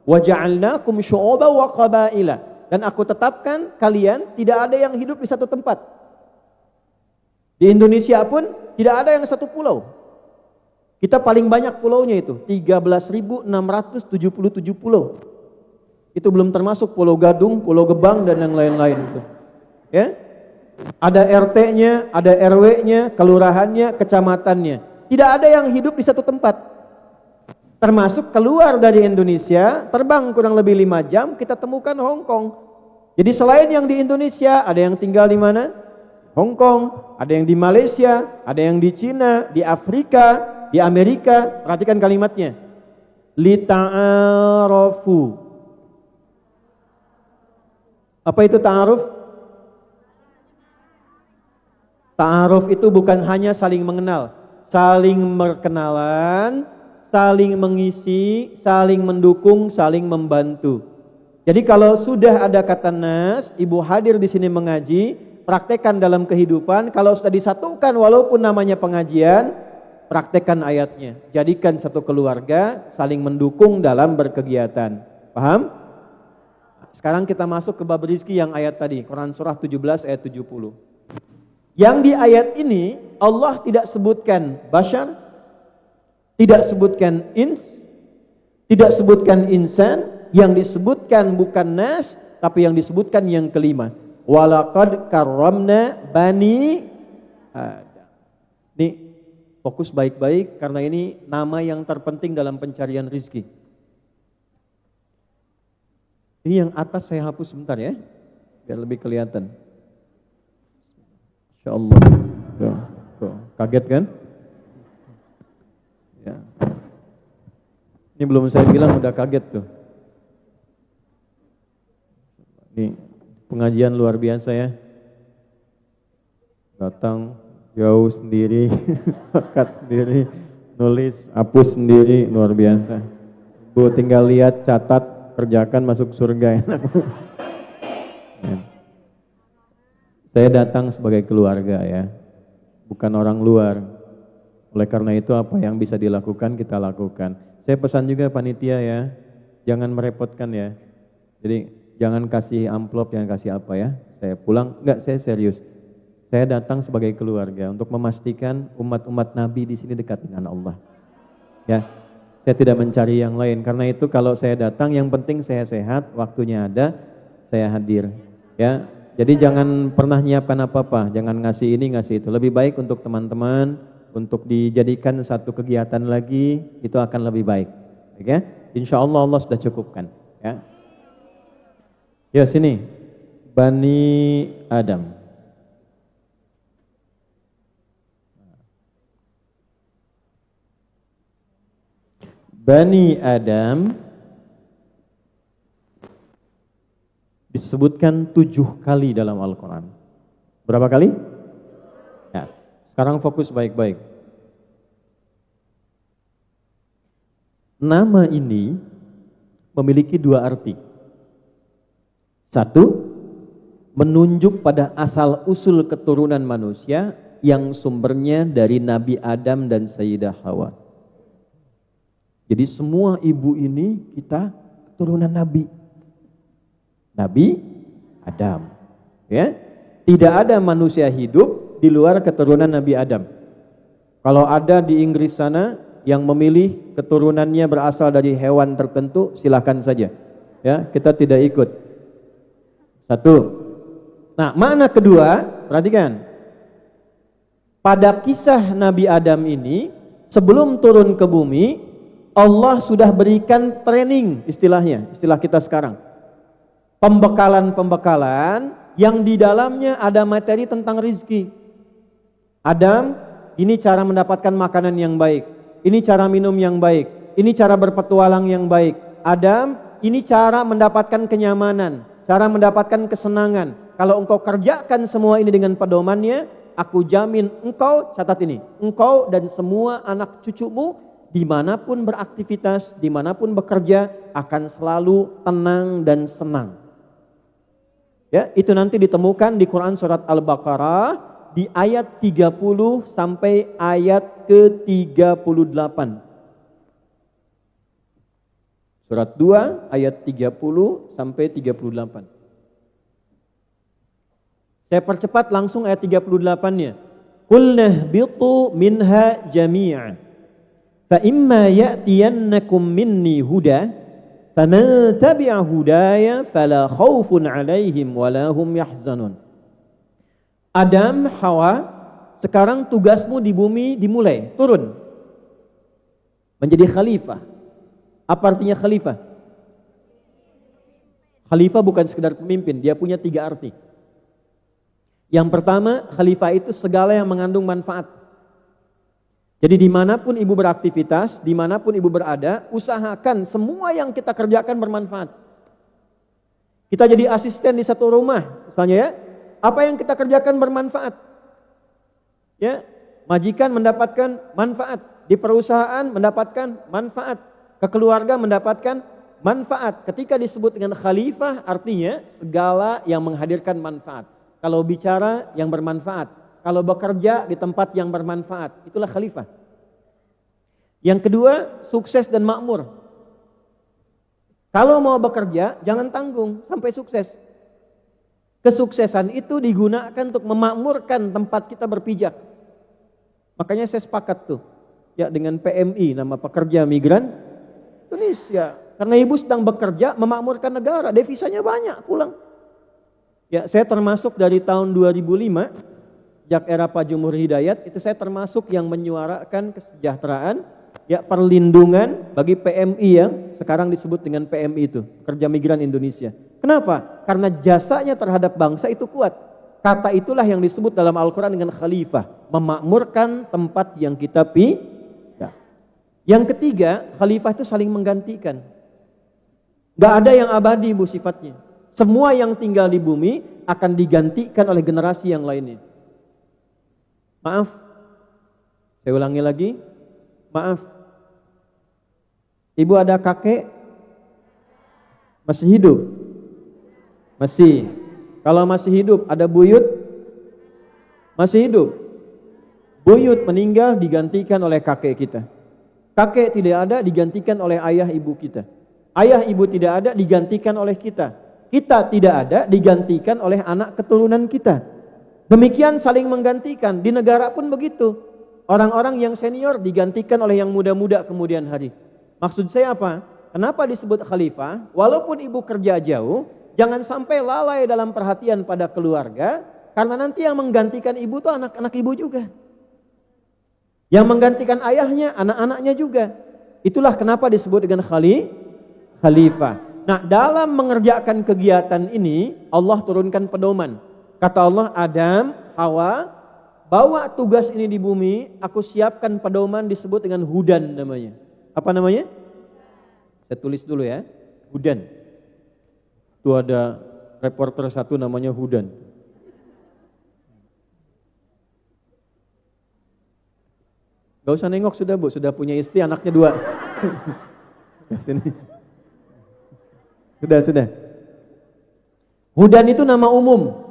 Speaker 2: Wa ja'alnakum syu'uban wa qabaila, dan aku tetapkan kalian tidak ada yang hidup di satu tempat. Di Indonesia pun tidak ada yang satu pulau. Kita paling banyak pulaunya itu 13.677 pulau. Itu belum termasuk Pulau Gadung, Pulau Gebang dan yang lain-lain itu. Ya. Ada RT-nya, ada RW-nya, kelurahannya, kecamatannya. Tidak ada yang hidup di satu tempat. Termasuk keluar dari Indonesia, terbang kurang lebih 5 jam, kita temukan Hong Kong. Jadi selain yang di Indonesia, ada yang tinggal di mana? Hong Kong, ada yang di Malaysia, ada yang di Cina, di Afrika, di Amerika. Perhatikan kalimatnya. Lita'arafu. Apa itu ta'aruf? Ta'aruf itu bukan hanya saling mengenal, saling berkenalan, saling mengisi, saling mendukung, saling membantu. Jadi kalau sudah ada kata nas, ibu hadir di sini mengaji, praktekkan dalam kehidupan. Kalau sudah disatukan walaupun namanya pengajian, praktekkan ayatnya. Jadikan satu keluarga saling mendukung dalam berkegiatan. Paham? Sekarang kita masuk ke bab rizki yang ayat tadi, Quran surah 17 ayat 70. Yang di ayat ini Allah tidak sebutkan bashar, tidak sebutkan ins, tidak sebutkan insan, yang disebutkan bukan nas, tapi yang disebutkan yang kelima. Walaqad karramna bani Adam. Fokus baik-baik karena ini nama yang terpenting dalam pencarian rizki. Ini yang atas saya hapus sebentar ya, biar lebih kelihatan. Insya Allah. Tuh. Kaget kan? Ya. Ini belum saya bilang udah kaget tuh. Ini pengajian luar biasa ya. Datang jauh sendiri, angkat sendiri, nulis, hapus sendiri, luar biasa. Bu tinggal lihat, catat, kerjakan, masuk surga. Enak. Ya. Saya datang sebagai keluarga ya, bukan orang luar. Oleh karena itu apa yang bisa dilakukan kita lakukan. Saya pesan juga panitia ya, jangan merepotkan ya. Jadi jangan kasih amplop, jangan kasih apa ya. Saya pulang, enggak, saya serius. Saya datang sebagai keluarga untuk memastikan umat-umat Nabi di sini dekat dengan Allah. Ya, saya tidak mencari yang lain. Karena itu kalau saya datang, yang penting saya sehat, waktunya ada, saya hadir. Ya, jadi jangan pernah nyiapkan apa-apa, jangan ngasih ini ngasih itu. Lebih baik untuk teman-teman, untuk dijadikan satu kegiatan lagi, itu akan lebih baik. Ya, insya Allah Allah sudah cukupkan. Ya, ya sini, Bani Adam. Bani Adam disebutkan 7 kali dalam Al-Quran. Berapa kali? Ya, sekarang fokus baik-baik. Nama ini memiliki 2 arti. 1, menunjuk pada asal-usul keturunan manusia yang sumbernya dari Nabi Adam dan Sayyidah Hawa. Jadi semua ibu ini kita keturunan Nabi. Nabi Adam. Ya. Tidak ada manusia hidup di luar keturunan Nabi Adam. Kalau ada di Inggris sana yang memilih keturunannya berasal dari hewan tertentu, silakan saja. Ya, kita tidak ikut. 1. Nah, makna kedua, perhatikan. Pada kisah Nabi Adam ini, sebelum turun ke bumi, Allah sudah berikan training, istilahnya, istilah kita sekarang. Pembekalan-pembekalan yang di dalamnya ada materi tentang rizki. Adam, ini cara mendapatkan makanan yang baik. Ini cara minum yang baik. Ini cara berpetualang yang baik. Adam, ini cara mendapatkan kenyamanan. Cara mendapatkan kesenangan. Kalau engkau kerjakan semua ini dengan pedomannya, aku jamin engkau, catat ini, engkau dan semua anak cucumu dimanapun beraktivitas, dimanapun bekerja akan selalu tenang dan senang. Ya, itu nanti ditemukan di Quran surat Al-Baqarah di ayat 30 sampai ayat ke-38. Surat 2 ayat 30 sampai 38. Saya percepat langsung ayat 38-nya. Qul nahbitu minha jami'a. Fa imma ya'tiyannakum minni huda faman tabi'a hudaya fala khaufun 'alaihim wala hum yahzanun. Adam, Hawa, sekarang tugasmu di bumi dimulai, turun. Menjadi khalifah. Apa artinya khalifah? Khalifah bukan sekedar pemimpin, dia punya 3 arti. Yang pertama, khalifah itu segala yang mengandung manfaat. Jadi dimanapun ibu beraktivitas, dimanapun ibu berada, usahakan semua yang kita kerjakan bermanfaat. Kita jadi asisten di satu rumah, misalnya ya, apa yang kita kerjakan bermanfaat. Ya, majikan mendapatkan manfaat, di perusahaan mendapatkan manfaat, ke keluarga mendapatkan manfaat. Ketika disebut dengan khalifah, artinya segala yang menghadirkan manfaat. Kalau bicara yang bermanfaat. Kalau bekerja di tempat yang bermanfaat, itulah khalifah. Yang kedua, sukses dan makmur. Kalau mau bekerja, jangan tanggung sampai sukses. Kesuksesan itu digunakan untuk memakmurkan tempat kita berpijak. Makanya saya sepakat tuh, ya dengan PMI, nama Pekerja Migran Indonesia. Karena ibu sedang bekerja memakmurkan negara, devisanya banyak pulang. Ya, saya termasuk dari tahun 2005. sejak era Pak Jumhur Hidayat itu saya termasuk yang menyuarakan kesejahteraan, ya perlindungan bagi PMI yang sekarang disebut dengan PMI itu, Pekerja Migran Indonesia. Kenapa? Karena jasanya terhadap bangsa itu kuat. Kata itulah yang disebut dalam Al-Quran dengan khalifah, memakmurkan tempat yang kita pindah. Yang ketiga, khalifah itu saling menggantikan. Gak ada yang abadi bu sifatnya. Semua yang tinggal di bumi akan digantikan oleh generasi yang lainnya. Maaf, saya ulangi lagi, maaf. Ibu ada kakek? Masih hidup? Masih. Kalau masih hidup, ada buyut? Masih hidup? Buyut meninggal digantikan oleh kakek kita. Kakek tidak ada digantikan oleh ayah ibu kita. Ayah ibu tidak ada digantikan oleh kita. Kita tidak ada digantikan oleh anak keturunan kita. Demikian saling menggantikan. Di negara pun begitu. Orang-orang yang senior digantikan oleh yang muda-muda kemudian hari. Maksud saya apa? Kenapa disebut khalifah? Walaupun ibu kerja jauh, jangan sampai lalai dalam perhatian pada keluarga, karena nanti yang menggantikan ibu itu anak-anak ibu juga. Yang menggantikan ayahnya, anak-anaknya juga. Itulah kenapa disebut dengan khalifah. Nah, dalam mengerjakan kegiatan ini, Allah turunkan pedoman. Kata Allah, Adam, Hawa, bawa tugas ini di bumi, aku siapkan pedoman disebut dengan hudan namanya. Apa namanya? Saya tulis dulu ya, hudan. Itu ada reporter satu namanya Hudan. Gak usah nengok sudah bu, sudah punya istri, anaknya 2. Sini. Sudah. Hudan itu nama umum.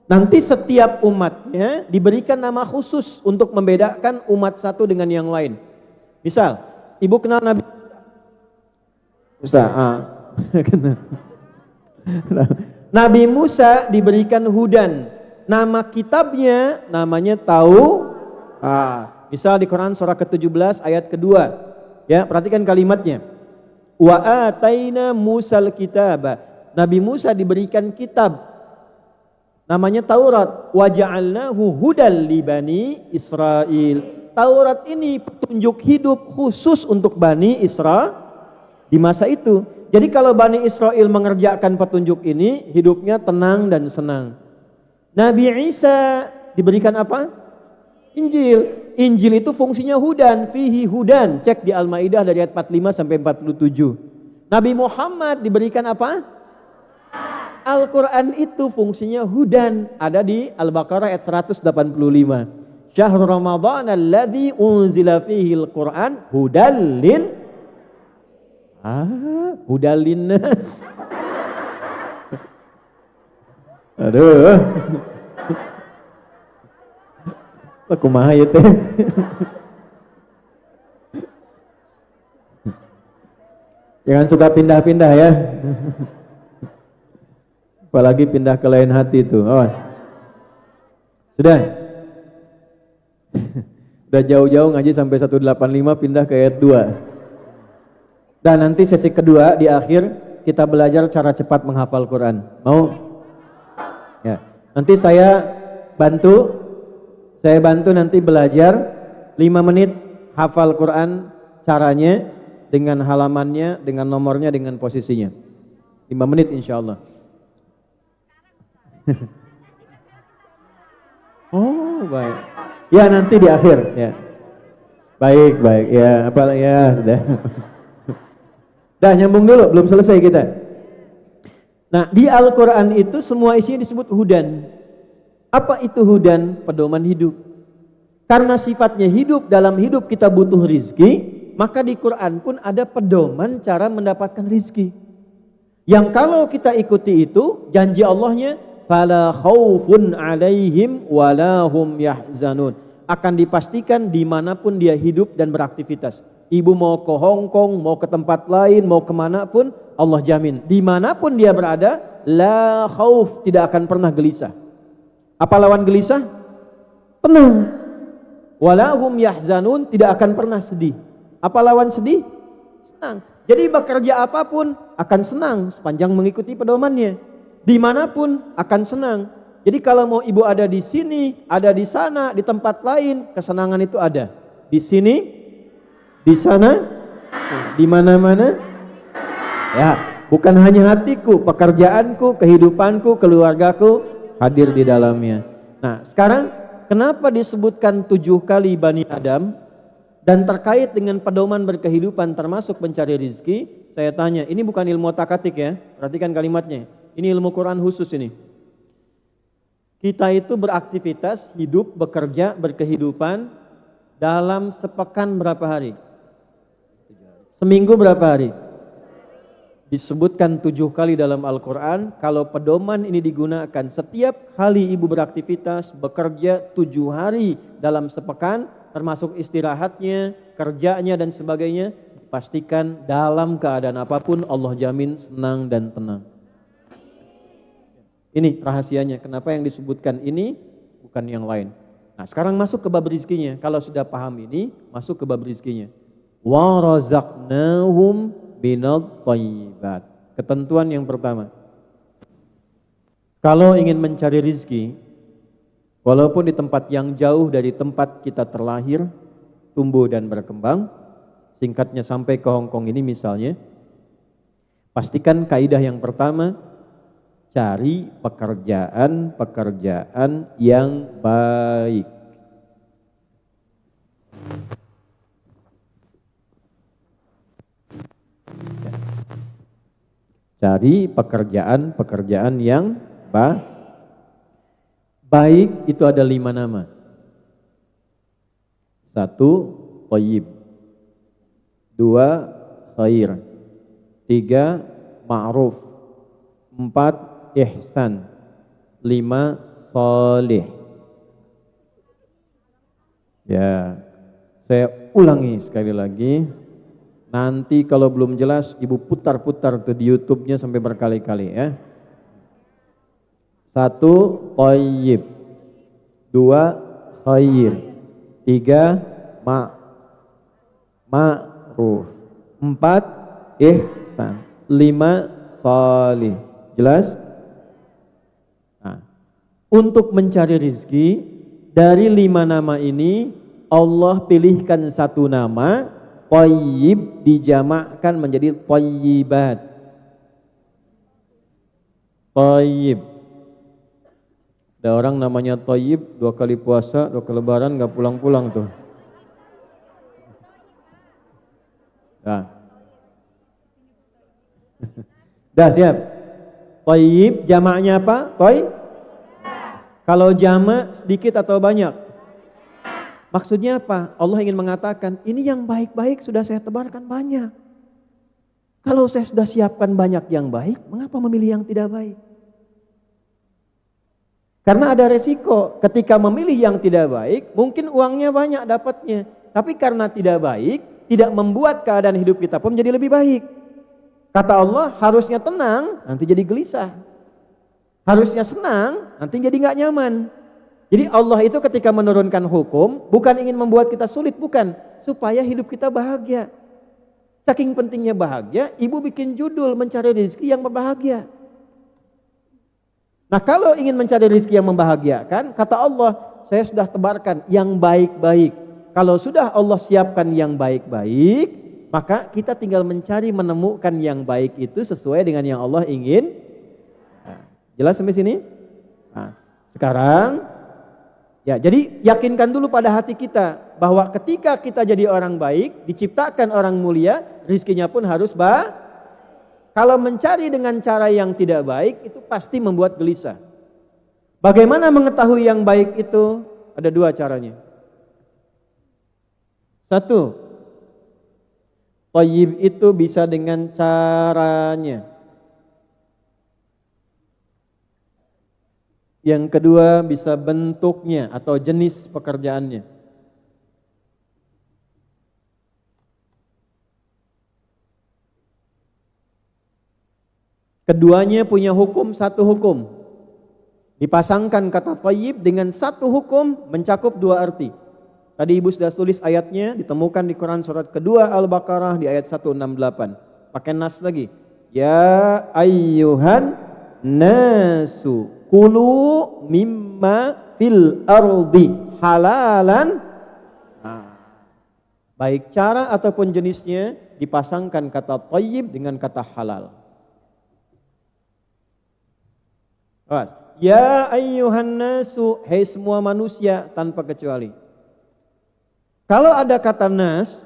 Speaker 2: Nanti setiap umatnya diberikan nama khusus untuk membedakan umat satu dengan yang lain. Misal, ibu kenal Nabi Musa. Nabi Musa diberikan hudan. Nama kitabnya namanya misal di Quran surah ke-17 ayat kedua. Ya, perhatikan kalimatnya. Wa ataina Musal kitaba. Nabi Musa diberikan kitab. Namanya Taurat. Wa ja'alnahu hudal li bani Israil. Taurat ini petunjuk hidup khusus untuk Bani Israel di masa itu. Jadi kalau Bani Israel mengerjakan petunjuk ini, hidupnya tenang dan senang. Nabi Isa diberikan apa? Injil. Injil itu fungsinya hudan, fihi hudan. Cek di Al-Maidah dari ayat 45 sampai 47. Nabi Muhammad diberikan apa? Al-Quran itu fungsinya hudan. Ada di Al-Baqarah ayat 185. Syahrul Ramadan alladzi unzila fihi al-Quran hudallin Hudalinnas. Aduh. Aku mah ya teh. Jangan suka pindah-pindah ya. Apalagi pindah ke lain hati itu. Awas. Sudah. Udah jauh-jauh ngaji sampai 185 pindah ke ayat 2. Dan nanti sesi kedua di akhir kita belajar cara cepat menghafal Quran. Mau? Ya. Nanti saya bantu nanti belajar 5 menit hafal Quran, caranya dengan halamannya, dengan nomornya, dengan posisinya. 5 menit insya Allah. Oh baik. Ya nanti di akhir. Ya. Baik. Ya apa ya sudah. Dah nyambung dulu, belum selesai kita. Nah, di Al-Quran itu semua isinya disebut hudan. Apa itu hudan? Pedoman hidup. Karena sifatnya hidup, dalam hidup kita butuh rizki, maka di Quran pun ada pedoman cara mendapatkan rizki. Yang kalau kita ikuti itu, janji Allahnya, fala khaufun alaihim walahum yahzanun. Akan dipastikan dimanapun dia hidup dan beraktivitas. Ibu mau ke Hong Kong, mau ke tempat lain, mau kemana pun, Allah jamin. Dimanapun dia berada, la khauf, tidak akan pernah gelisah. Apa lawan gelisah? Tenang. Walahum yahzanun, tidak akan pernah sedih. Apa lawan sedih? Senang. Jadi bekerja apapun akan senang sepanjang mengikuti pedomannya. Dimanapun akan senang. Jadi kalau mau ibu ada di sini, ada di sana, di tempat lain, kesenangan itu ada. Di sini, di sana, di mana-mana. Ya, bukan hanya hatiku, pekerjaanku, kehidupanku, keluargaku hadir di dalamnya. Nah, sekarang kenapa disebutkan 7 kali Bani Adam dan terkait dengan pedoman berkehidupan termasuk mencari rizki? Saya tanya, ini bukan ilmu otak-atik ya, perhatikan kalimatnya. Ini ilmu Quran khusus ini. Kita itu beraktivitas, hidup, bekerja, berkehidupan dalam sepekan berapa hari? Seminggu berapa hari? Disebutkan 7 kali dalam Al-Quran. Kalau pedoman ini digunakan setiap kali ibu beraktivitas, bekerja 7 hari dalam sepekan, termasuk istirahatnya, kerjanya dan sebagainya, pastikan dalam keadaan apapun Allah jamin senang dan tenang. Ini rahasianya, kenapa yang disebutkan ini bukan yang lain. Nah, sekarang masuk ke bab rizkinya. Kalau sudah paham ini, masuk ke bab rizkinya. Wa razaqnahum minat thayyibat. Ketentuan yang pertama, kalau ingin mencari rizki, walaupun di tempat yang jauh dari tempat kita terlahir, tumbuh dan berkembang, singkatnya sampai ke Hong Kong ini misalnya, pastikan kaidah yang pertama, cari pekerjaan yang baik. Cari pekerjaan yang baik. Itu ada 5 nama. 1, thayyib. 2, khair. 3, ma'ruf. 4, ihsan. 5, salih. Ya, saya ulangi sekali lagi. Nanti kalau belum jelas, ibu putar-putar tuh di YouTube-nya sampai berkali-kali ya. 1, thayyib. 2, khair. 3, ma'ruf. 4, ihsan. 5, salih. Jelas? Nah, untuk mencari rizki, dari 5 nama ini, Allah pilihkan 1 nama, thayyib dijamakkan menjadi thayyibat. Thayyib. Ada orang namanya thayyib, 2 kali puasa, 2 kali lebaran gak pulang-pulang tuh. Nah. Dah siap. Thayyib jamaknya apa? Kalau jamak sedikit atau banyak? Maksudnya apa? Allah ingin mengatakan, ini yang baik-baik sudah saya tebarkan banyak. Kalau saya sudah siapkan banyak yang baik, mengapa memilih yang tidak baik? Karena ada resiko, ketika memilih yang tidak baik, mungkin uangnya banyak dapatnya. Tapi karena tidak baik, tidak membuat keadaan hidup kita pun menjadi lebih baik. Kata Allah, harusnya tenang, nanti jadi gelisah. Harusnya senang, nanti jadi gak nyaman. Jadi Allah itu ketika menurunkan hukum, bukan ingin membuat kita sulit, bukan. Supaya hidup kita bahagia. Saking pentingnya bahagia, ibu bikin judul mencari rezeki yang berbahagia. Nah, kalau ingin mencari rezeki yang membahagiakan, kata Allah, saya sudah tebarkan yang baik-baik. Kalau sudah Allah siapkan yang baik-baik, maka kita tinggal mencari menemukan yang baik itu sesuai dengan yang Allah ingin. Nah, jelas sampai sini? Nah, sekarang ya, jadi yakinkan dulu pada hati kita bahwa ketika kita jadi orang baik, diciptakan orang mulia, rizkinya pun harus Kalau mencari dengan cara yang tidak baik, itu pasti membuat gelisah. Bagaimana mengetahui yang baik itu? Ada 2 caranya. 1, thayyib itu bisa dengan caranya. Yang kedua bisa bentuknya atau jenis pekerjaannya. Keduanya punya hukum, 1 hukum. Dipasangkan kata thayyib dengan 1 hukum mencakup 2 arti. Tadi ibu sudah tulis ayatnya, ditemukan di Quran surat kedua Al-Baqarah di ayat 168. Pakai nas lagi. Ya ayyuhan nasu Kulu mimma fil ardi halalan. Baik cara ataupun jenisnya dipasangkan kata thayyib dengan kata halal. Awas. Ya ayyuhan nasu, hai semua manusia tanpa kecuali. Kalau ada kata nas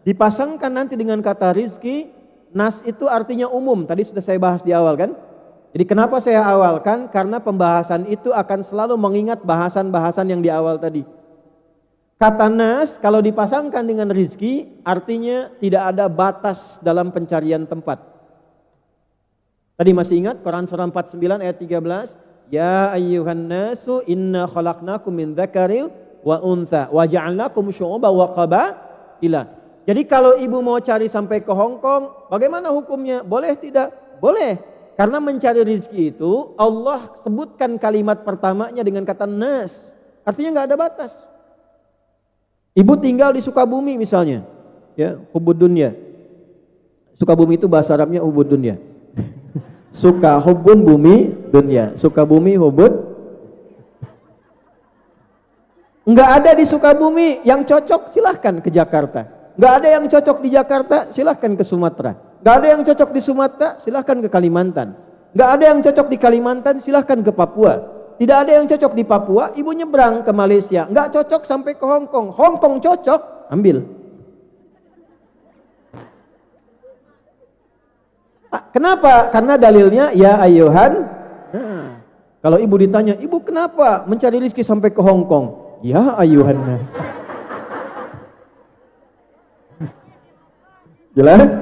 Speaker 2: dipasangkan nanti dengan kata rizki, nas itu artinya umum. Tadi sudah saya bahas di awal kan? Jadi kenapa saya awalkan? Karena pembahasan itu akan selalu mengingat bahasan-bahasan yang di awal tadi. Kata nas kalau dipasangkan dengan rizki artinya tidak ada batas dalam pencarian tempat. Tadi masih ingat Quran surah 49 ayat 13, ya ayyuhan nasu inna khalaqnakum min dzakarin wa untha wa ja'alnakum syu'uban wa qabaila. Jadi kalau ibu mau cari sampai ke Hong Kong, bagaimana hukumnya? Boleh tidak? Boleh. Karena mencari rizki itu Allah sebutkan kalimat pertamanya dengan kata nas. Artinya nggak ada batas. Ibu tinggal di Sukabumi misalnya, ya, hubud dunya. Sukabumi itu bahasa Arabnya hubud dunya. Suka hubun bumi dunya, Sukabumi hubud. Enggak ada di Sukabumi yang cocok, silahkan ke Jakarta. Enggak ada yang cocok di Jakarta, silahkan ke Sumatera. Enggak ada yang cocok di Sumatera, silahkan ke Kalimantan. Enggak ada yang cocok di Kalimantan, silahkan ke Papua. Tidak ada yang cocok di Papua, ibu nyebrang ke Malaysia. Enggak cocok sampai ke Hong Kong. Hong Kong cocok, ambil. Kenapa? Karena dalilnya ya ayyuhan. Nah, kalau ibu ditanya, ibu kenapa mencari rezeki sampai ke Hong Kong? Ya ayyuhan nas. Jelas?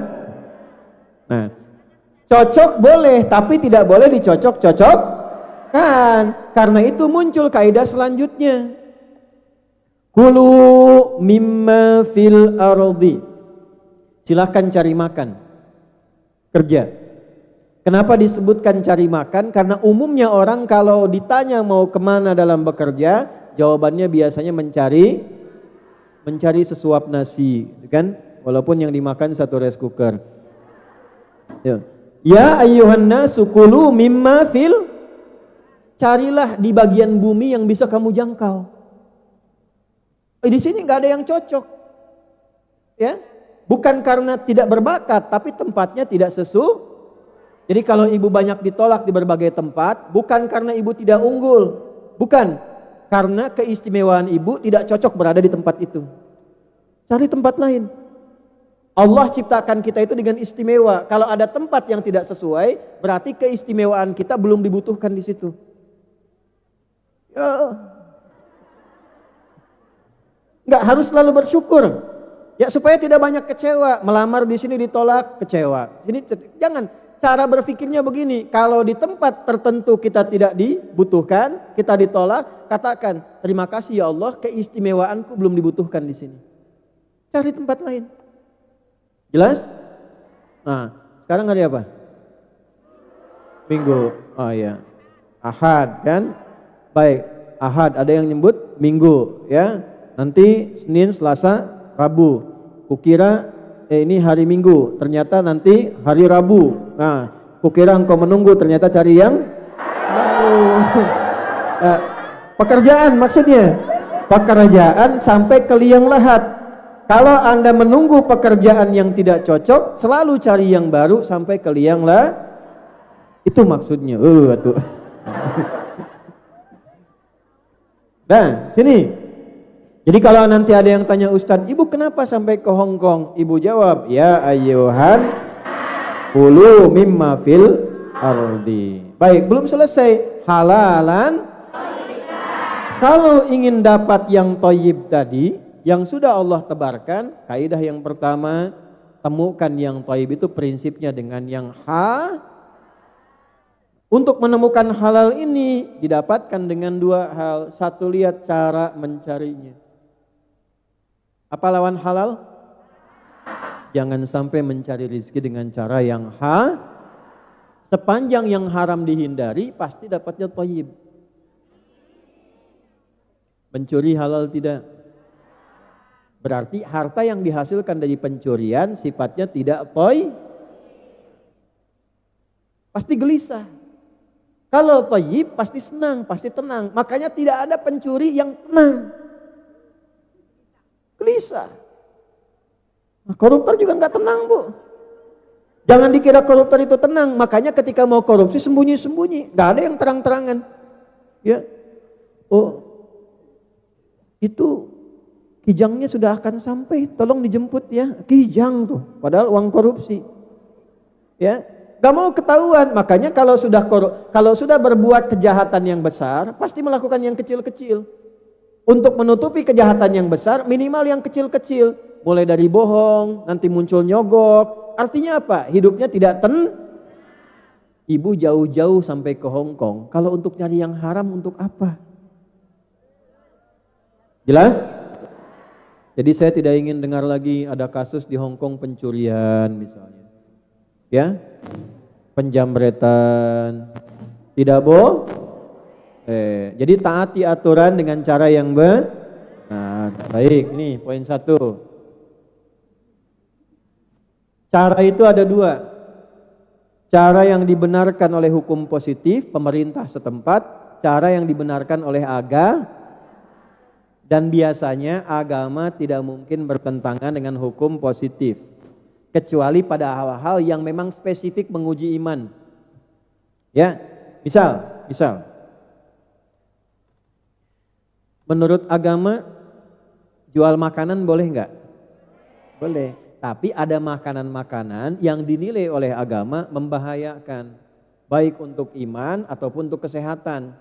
Speaker 2: Nah, cocok boleh, tapi tidak boleh dicocok-cocok. Kan, karena itu muncul kaidah selanjutnya. Kulu mimma fil ardi. Silahkan cari makan. Kerja. Kenapa disebutkan cari makan? Karena umumnya orang kalau ditanya mau kemana dalam bekerja, jawabannya biasanya mencari sesuap nasi, kan? Walaupun yang dimakan satu rice cooker. Ya ayyuhan nasu kulu mimma fil. Carilah di bagian bumi yang bisa kamu jangkau. Di sini nggak ada yang cocok, ya. Bukan karena tidak berbakat, tapi tempatnya tidak sesuai. Jadi kalau ibu banyak ditolak di berbagai tempat, bukan karena ibu tidak unggul, bukan karena keistimewaan ibu tidak cocok berada di tempat itu. Cari tempat lain. Allah ciptakan kita itu dengan istimewa. Kalau ada tempat yang tidak sesuai, berarti keistimewaan kita belum dibutuhkan di situ. Nggak harus selalu bersyukur, ya, supaya tidak banyak kecewa. Melamar di sini ditolak, kecewa. Ini jangan. Cara berpikirnya begini, kalau di tempat tertentu kita tidak dibutuhkan, kita ditolak, katakan terima kasih ya Allah, keistimewaanku belum dibutuhkan di sini. Cari tempat lain. Jelas? Nah, sekarang hari apa? Minggu. Oh ya, Ahad kan? Baik, Ahad ada yang nyebut Minggu, ya. Nanti Senin, Selasa, Rabu. Kukira ini hari Minggu, ternyata nanti hari Rabu. Nah, kukira engkau menunggu, ternyata cari yang pekerjaan maksudnya. Pekerjaan sampai ke liang lahat. Kalau Anda menunggu pekerjaan yang tidak cocok, selalu cari yang baru sampai ke liang lahat. Itu maksudnya. Tuh. Nah, sini. Jadi kalau nanti ada yang tanya Ustadz, ibu kenapa sampai ke Hong Kong? Ibu jawab, ya ayyuhan kulu mimma fil ardi. Baik, belum selesai. Halalan. Kalau ingin dapat yang thayyib tadi, yang sudah Allah tebarkan, kaidah yang pertama, temukan yang thayyib itu prinsipnya dengan yang Untuk menemukan halal ini didapatkan dengan dua hal. Satu, lihat cara mencarinya. Apa lawan halal? Jangan sampai mencari rezeki dengan cara yang sepanjang yang haram dihindari, pasti dapatnya thayyib. Mencuri halal tidak. Berarti harta yang dihasilkan dari pencurian sifatnya tidak thayyib. Pasti gelisah. Kalau thayyib pasti senang, pasti tenang. Makanya tidak ada pencuri yang tenang. Gelisah. Nah, koruptor juga nggak tenang, Bu. Jangan dikira koruptor itu tenang. Makanya ketika mau korupsi sembunyi-sembunyi, nggak ada yang terang-terangan. Ya, oh itu kijangnya sudah akan sampai, tolong dijemput ya. Kijang tuh, padahal uang korupsi. Ya, nggak mau ketahuan. Makanya kalau sudah berbuat kejahatan yang besar, pasti melakukan yang kecil-kecil. Untuk menutupi kejahatan yang besar, minimal yang kecil-kecil. Mulai dari bohong, nanti muncul nyogok. Artinya apa? Hidupnya tidak Ibu jauh-jauh sampai ke Hong Kong. Kalau untuk nyari yang haram untuk apa? Jelas? Jadi saya tidak ingin dengar lagi ada kasus di Hong Kong pencurian misalnya. Ya? Penjamretan. Tidak jadi taati aturan dengan cara yang benar. Baik, ini poin 1. Cara itu ada 2. Cara yang dibenarkan oleh hukum positif, pemerintah setempat. Cara yang dibenarkan oleh agama. Dan biasanya agama tidak mungkin bertentangan dengan hukum positif. Kecuali pada hal-hal yang memang spesifik menguji iman. Ya, misal. Menurut agama, jual makanan boleh nggak? Boleh. Tapi ada makanan-makanan yang dinilai oleh agama membahayakan. Baik untuk iman ataupun untuk kesehatan.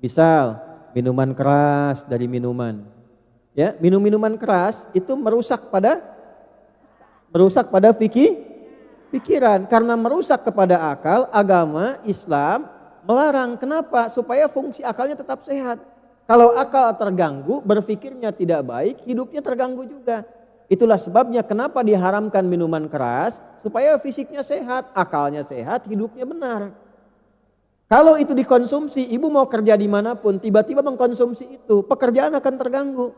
Speaker 2: Misal, minuman keras dari minuman. Ya, minuman keras itu merusak pada pikiran. Karena merusak kepada akal, agama Islam melarang. Kenapa? Supaya fungsi akalnya tetap sehat. Kalau akal terganggu, berpikirnya tidak baik, hidupnya terganggu juga. Itulah sebabnya kenapa diharamkan minuman keras, supaya fisiknya sehat, akalnya sehat, hidupnya benar. Kalau itu dikonsumsi, ibu mau kerja dimanapun, tiba-tiba mengkonsumsi itu, pekerjaan akan terganggu.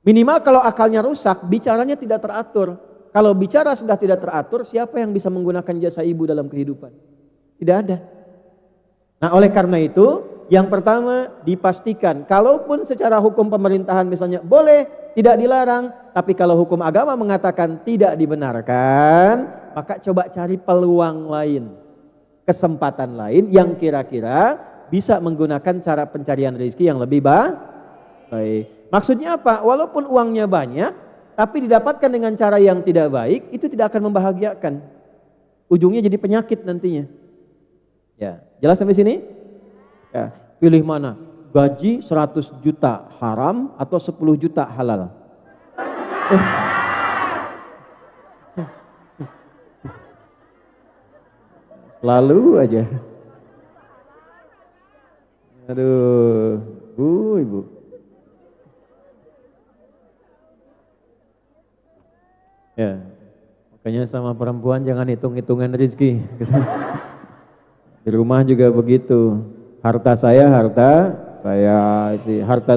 Speaker 2: Minimal kalau akalnya rusak, bicaranya tidak teratur. Kalau bicara sudah tidak teratur, siapa yang bisa menggunakan jasa ibu dalam kehidupan? Tidak ada. Nah, oleh karena itu, yang pertama dipastikan, kalaupun secara hukum pemerintahan misalnya boleh, tidak dilarang, tapi kalau hukum agama mengatakan tidak dibenarkan, maka coba cari peluang lain, kesempatan lain yang kira-kira bisa menggunakan cara pencarian rezeki yang lebih baik. Maksudnya apa? Walaupun uangnya banyak, tapi didapatkan dengan cara yang tidak baik, itu tidak akan membahagiakan. Ujungnya jadi penyakit nantinya. Ya, jelas sampai sini? Ya, pilih mana? Gaji 100 juta haram atau 10 juta halal? Selalu aja. Aduh, ibu. Ya, makanya sama perempuan jangan hitung-hitungan rezeki. Di rumah juga begitu. Harta saya, harta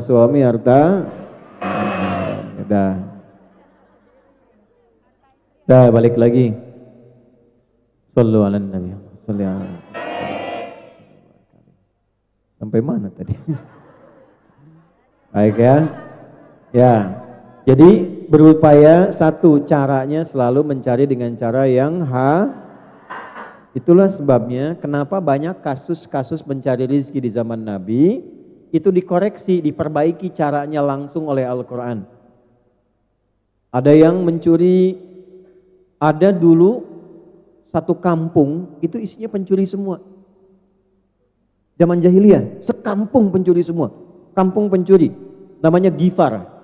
Speaker 2: suami, Udah balik lagi. Shallu ala nabi. Sampai mana tadi? Baik ya. Ya. Jadi berupaya satu, caranya selalu mencari dengan cara yang Itulah sebabnya kenapa banyak kasus-kasus mencari rezeki di zaman Nabi itu dikoreksi, diperbaiki caranya langsung oleh Al-Quran. Ada yang mencuri, ada dulu satu kampung itu isinya pencuri semua. Zaman jahiliyah, sekampung pencuri semua. Kampung pencuri, namanya Ghifar.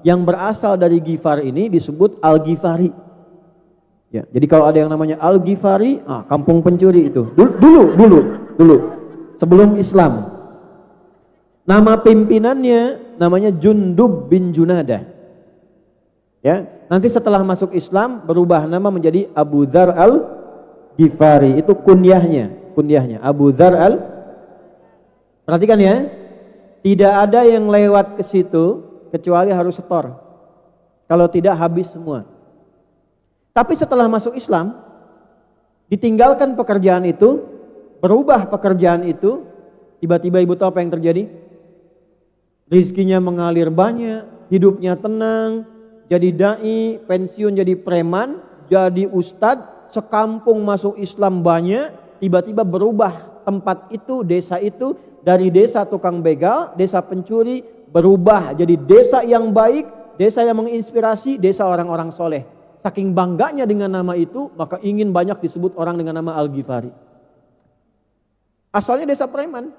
Speaker 2: Yang berasal dari Ghifar ini disebut Al-Ghifari. Ya, jadi kalau ada yang namanya Al-Ghifari, kampung pencuri itu. Dulu, sebelum Islam. Nama pimpinannya namanya Jundub bin Junadah. Ya, nanti setelah masuk Islam berubah nama menjadi Abu Dzar Al-Ghifari. Itu kunyahnya Abu Dzar Perhatikan ya. Tidak ada yang lewat ke situ kecuali harus setor. Kalau tidak habis semua. Tapi setelah masuk Islam, ditinggalkan pekerjaan itu, berubah pekerjaan itu, tiba-tiba ibu tahu apa yang terjadi? Rizkinya mengalir banyak, hidupnya tenang, jadi dai, pensiun jadi preman, jadi ustadz, sekampung masuk Islam banyak, tiba-tiba berubah tempat itu, desa itu, dari desa tukang begal, desa pencuri, berubah jadi desa yang baik, desa yang menginspirasi, desa orang-orang soleh. Saking bangganya dengan nama itu, maka ingin banyak disebut orang dengan nama Al-Ghifari. Asalnya desa preman.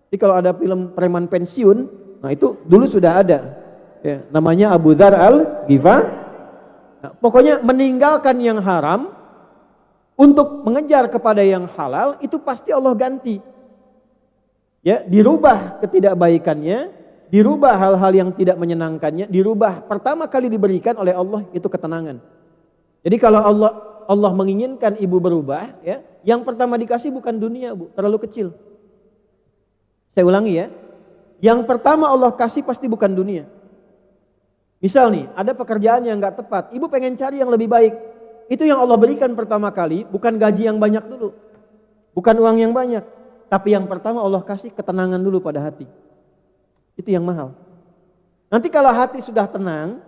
Speaker 2: Jadi kalau ada film preman pensiun, nah itu dulu sudah ada. Ya, namanya Abu Dzar Al-Ghifari. Nah, pokoknya meninggalkan yang haram untuk mengejar kepada yang halal itu pasti Allah ganti. Ya, dirubah ketidakbaikannya, dirubah hal-hal yang tidak menyenangkannya, dirubah. Pertama kali diberikan oleh Allah itu ketenangan. Jadi kalau Allah menginginkan ibu berubah, ya, yang pertama dikasih bukan dunia, Bu, terlalu kecil. Saya ulangi ya. Yang pertama Allah kasih pasti bukan dunia. Misal nih, ada pekerjaan yang gak tepat, ibu pengen cari yang lebih baik. Itu yang Allah berikan pertama kali, bukan gaji yang banyak dulu. Bukan uang yang banyak. Tapi yang pertama Allah kasih ketenangan dulu pada hati. Itu yang mahal. Nanti kalau hati sudah tenang,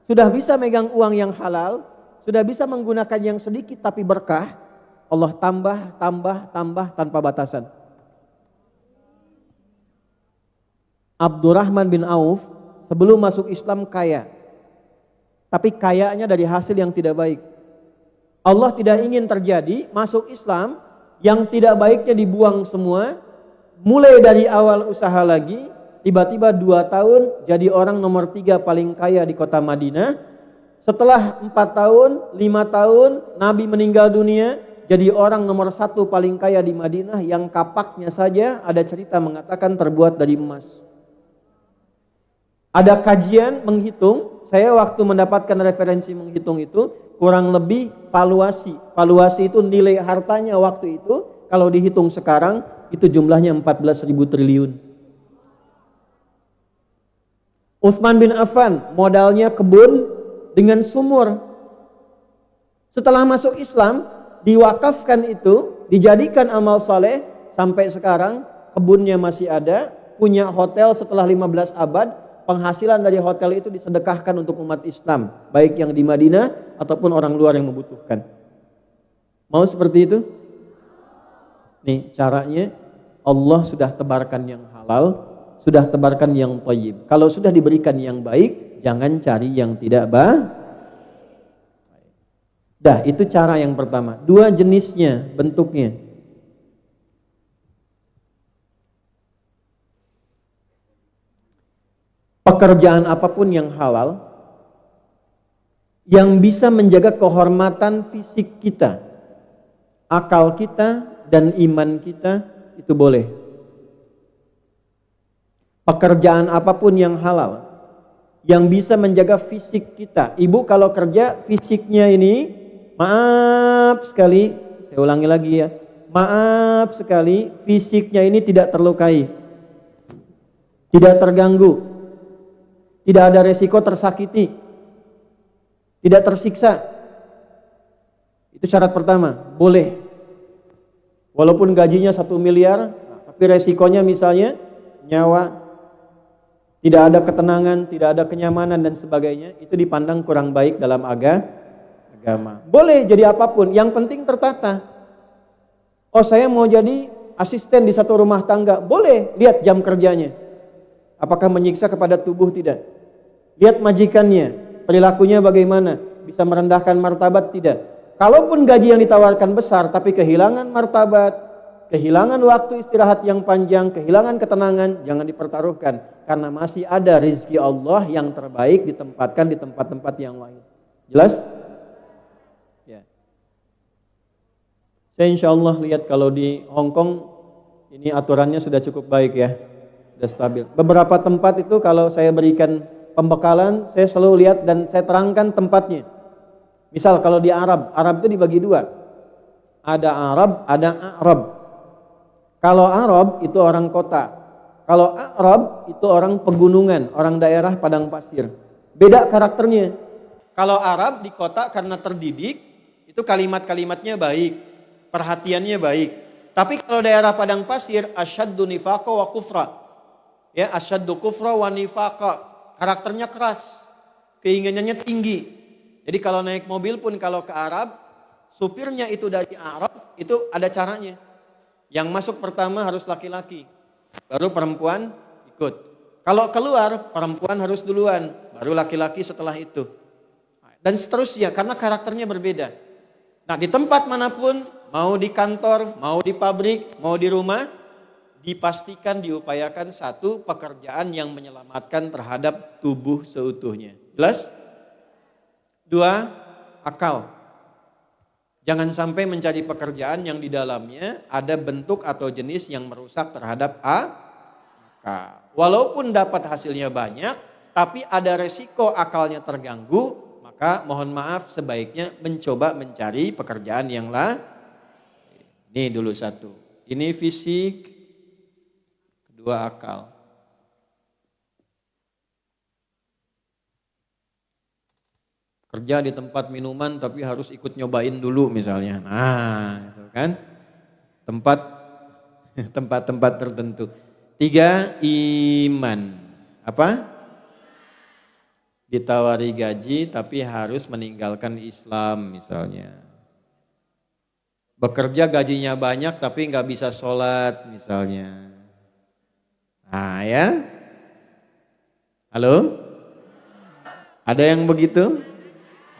Speaker 2: sudah bisa megang uang yang halal, sudah bisa menggunakan yang sedikit tapi berkah, Allah tambah tanpa batasan. Abdurrahman bin Auf sebelum masuk Islam kaya, tapi kayanya dari hasil yang tidak baik. Allah tidak ingin terjadi masuk Islam yang tidak baiknya dibuang semua, mulai dari awal usaha lagi, tiba-tiba 2 tahun jadi orang nomor 3 paling kaya di kota Madinah. Setelah 4 tahun, 5 tahun Nabi meninggal dunia, jadi orang nomor 1 paling kaya di Madinah yang kapaknya saja ada cerita mengatakan terbuat dari emas. Ada kajian menghitung, saya waktu mendapatkan referensi menghitung itu, kurang lebih valuasi itu nilai hartanya waktu itu, kalau dihitung sekarang, itu jumlahnya 14.000 triliun. Utsman bin Affan, modalnya kebun dengan sumur. Setelah masuk Islam, diwakafkan itu, dijadikan amal saleh, sampai sekarang kebunnya masih ada, punya hotel setelah 15 abad, penghasilan dari hotel itu disedekahkan untuk umat Islam, baik yang di Madinah ataupun orang luar yang membutuhkan. Mau seperti itu? Nih caranya, Allah sudah tebarkan yang halal, sudah tebarkan yang thayyib. Kalau sudah diberikan yang baik, jangan cari yang tidak baik. Dah, itu cara yang pertama. 2 jenisnya, bentuknya. Pekerjaan apapun yang halal, yang bisa menjaga kehormatan fisik kita, akal kita, dan iman kita, itu boleh. Pekerjaan apapun yang halal, yang bisa menjaga fisik kita. Ibu kalau kerja, fisiknya ini, maaf sekali, saya ulangi lagi ya, maaf sekali, fisiknya ini tidak terlukai, tidak terganggu, tidak ada resiko tersakiti, tidak tersiksa. Itu syarat pertama, boleh. Walaupun gajinya 1 miliar, tapi resikonya misalnya nyawa, tidak ada ketenangan, tidak ada kenyamanan dan sebagainya, itu dipandang kurang baik dalam agama. Boleh jadi apapun, yang penting tertata. Oh, saya mau jadi asisten di satu rumah tangga, boleh, lihat jam kerjanya. Apakah menyiksa kepada tubuh? Tidak. Lihat majikannya, perilakunya bagaimana, bisa merendahkan martabat? Tidak. Kalaupun gaji yang ditawarkan besar tapi kehilangan martabat, kehilangan waktu istirahat yang panjang, kehilangan ketenangan, jangan dipertaruhkan, karena masih ada rezeki Allah yang terbaik ditempatkan di tempat-tempat yang lain. Jelas? Ya. Saya insya Allah lihat kalau di Hong Kong ini aturannya sudah cukup baik ya, sudah stabil. Beberapa tempat itu kalau saya berikan pembekalan, saya selalu lihat dan saya terangkan tempatnya. Misal kalau di Arab itu dibagi 2. Ada Arab, ada A'rab. Kalau Arab itu orang kota. Kalau A'rab itu orang pegunungan, orang daerah padang pasir. Beda karakternya. Kalau Arab di kota karena terdidik, itu kalimat-kalimatnya baik, perhatiannya baik. Tapi kalau daerah padang pasir, asyaddu nifaqa wa kufra. Ya, asyaddu kufra wa nifaqa. Karakternya keras, keinginannya tinggi. Jadi kalau naik mobil pun kalau ke Arab, supirnya itu dari Arab, itu ada caranya. Yang masuk pertama harus laki-laki, baru perempuan ikut. Kalau keluar, perempuan harus duluan, baru laki-laki setelah itu. Dan seterusnya, karena karakternya berbeda. Nah, di tempat manapun, mau di kantor, mau di pabrik, mau di rumah, dipastikan diupayakan satu pekerjaan yang menyelamatkan terhadap tubuh seutuhnya. Jelas? Dua, akal. Jangan sampai mencari pekerjaan yang di dalamnya ada bentuk atau jenis yang merusak terhadap akal. Walaupun dapat hasilnya banyak, tapi ada resiko akalnya terganggu, maka mohon maaf sebaiknya mencoba mencari pekerjaan yang lain. Ini dulu satu. Ini fisik, kedua akal. Kerja di tempat minuman tapi harus ikut nyobain dulu misalnya. Nah, itu kan. Tempat-tempat tertentu. Tiga, iman. Apa? Ditawari gaji tapi harus meninggalkan Islam misalnya. Bekerja gajinya banyak tapi nggak bisa sholat misalnya. Nah ya. Halo? Ada yang begitu?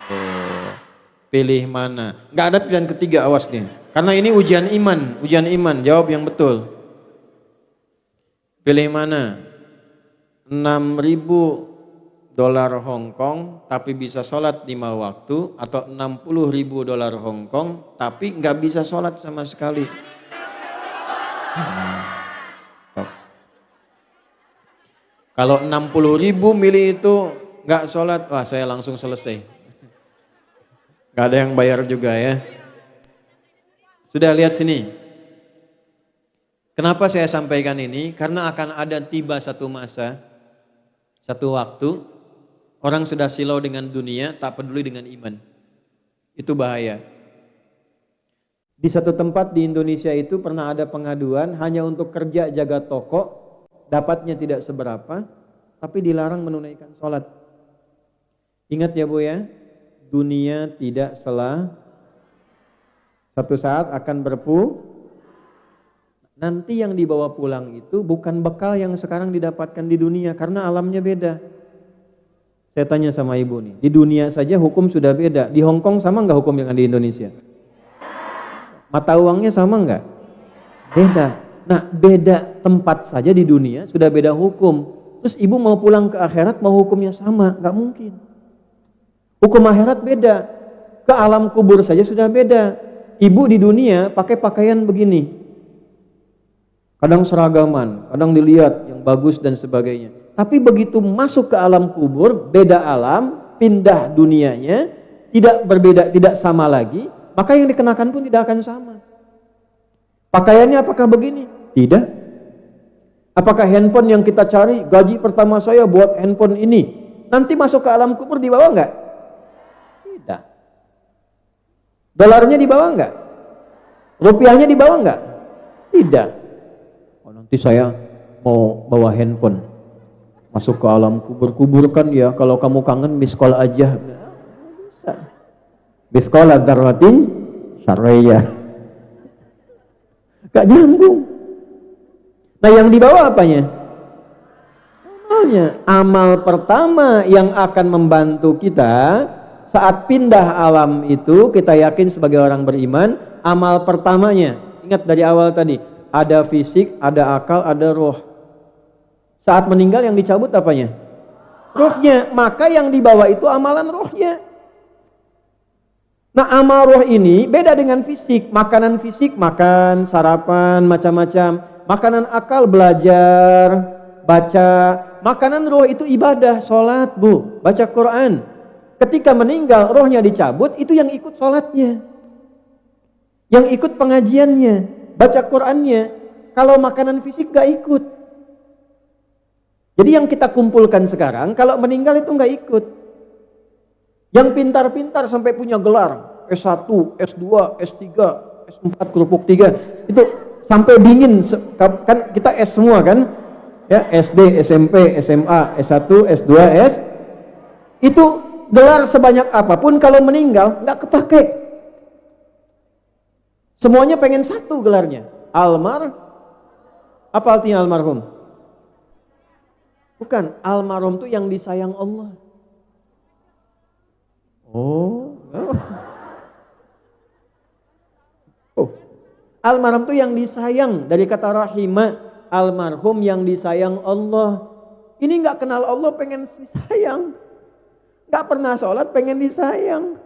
Speaker 2: Oh, pilih mana? Nggak ada pilihan ketiga, awas nih. Karena ini ujian iman, jawab yang betul. Pilih mana? 6.000 dolar Hong Kong tapi bisa sholat 5 waktu, atau 60.000 dolar Hong Kong tapi nggak bisa sholat sama sekali. Kalau 60.000 milih itu nggak sholat, wah saya langsung selesai. Gak ada yang bayar juga ya. Sudah lihat sini. Kenapa saya sampaikan ini? Karena akan ada tiba satu masa, satu waktu, orang sudah silau dengan dunia, tak peduli dengan iman. Itu bahaya. Di satu tempat di Indonesia itu pernah ada pengaduan hanya untuk kerja jaga toko, dapatnya tidak seberapa, tapi dilarang menunaikan sholat. Ingat ya Bu ya, dunia tidak satu saat akan nanti yang dibawa pulang itu bukan bekal yang sekarang didapatkan di dunia, karena alamnya beda. Saya tanya sama ibu nih, di dunia saja hukum sudah beda. Di Hong Kong sama nggak hukum yang di Indonesia? Mata uangnya sama nggak? Beda. Nah, beda tempat saja di dunia sudah beda hukum. Terus ibu mau pulang ke akhirat mau hukumnya sama? Nggak mungkin. Hukum akhirat beda. Ke alam kubur saja sudah beda. Ibu di dunia pakai pakaian begini. Kadang seragaman, kadang dilihat yang bagus dan sebagainya. Tapi begitu masuk ke alam kubur, beda alam, pindah dunianya, tidak berbeda, tidak sama lagi, maka yang dikenakan pun tidak akan sama. Pakaiannya apakah begini? Tidak. Apakah handphone yang kita cari, gaji pertama saya buat handphone ini, nanti masuk ke alam kubur dibawa enggak? Tidak. Dolarnya dibawa enggak? Rupiahnya dibawa enggak? Tidak. Oh, nanti saya mau bawa handphone masuk ke alam kubur kan ya, kalau kamu kangen miskol aja. Bisa. Miskol dzarratin syarriyah. Gak nyambung. Nah, yang dibawa apanya? Amalnya. Amal pertama yang akan membantu kita saat pindah alam itu, kita yakin sebagai orang beriman, amal pertamanya, ingat dari awal tadi, ada fisik, ada akal, ada roh. Saat meninggal yang dicabut apanya? Rohnya. Maka yang dibawa itu amalan rohnya. Nah, amal roh ini beda dengan fisik. Makanan fisik, makan, sarapan, macam-macam. Makanan akal, belajar, baca. Makanan roh itu ibadah, sholat Bu, baca Quran. Ketika meninggal, rohnya dicabut, itu yang ikut sholatnya, yang ikut pengajiannya, baca Qurannya. Kalau makanan fisik gak ikut. Jadi yang kita kumpulkan sekarang, kalau meninggal itu gak ikut. Yang pintar-pintar sampai punya gelar S1, S2, S3, S4, kerupuk 3, itu sampai dingin, kan kita S semua kan, ya SD, SMP, SMA, S1, S2, itu gelar sebanyak apapun kalau meninggal nggak kepake. Semuanya pengen satu gelarnya, apa artinya almarhum? Bukan, almarhum itu yang disayang Allah. Oh. Almarhum itu yang disayang, dari kata rahimah, almarhum yang disayang Allah. Ini nggak kenal Allah pengen disayang, nggak pernah sholat pengen disayang.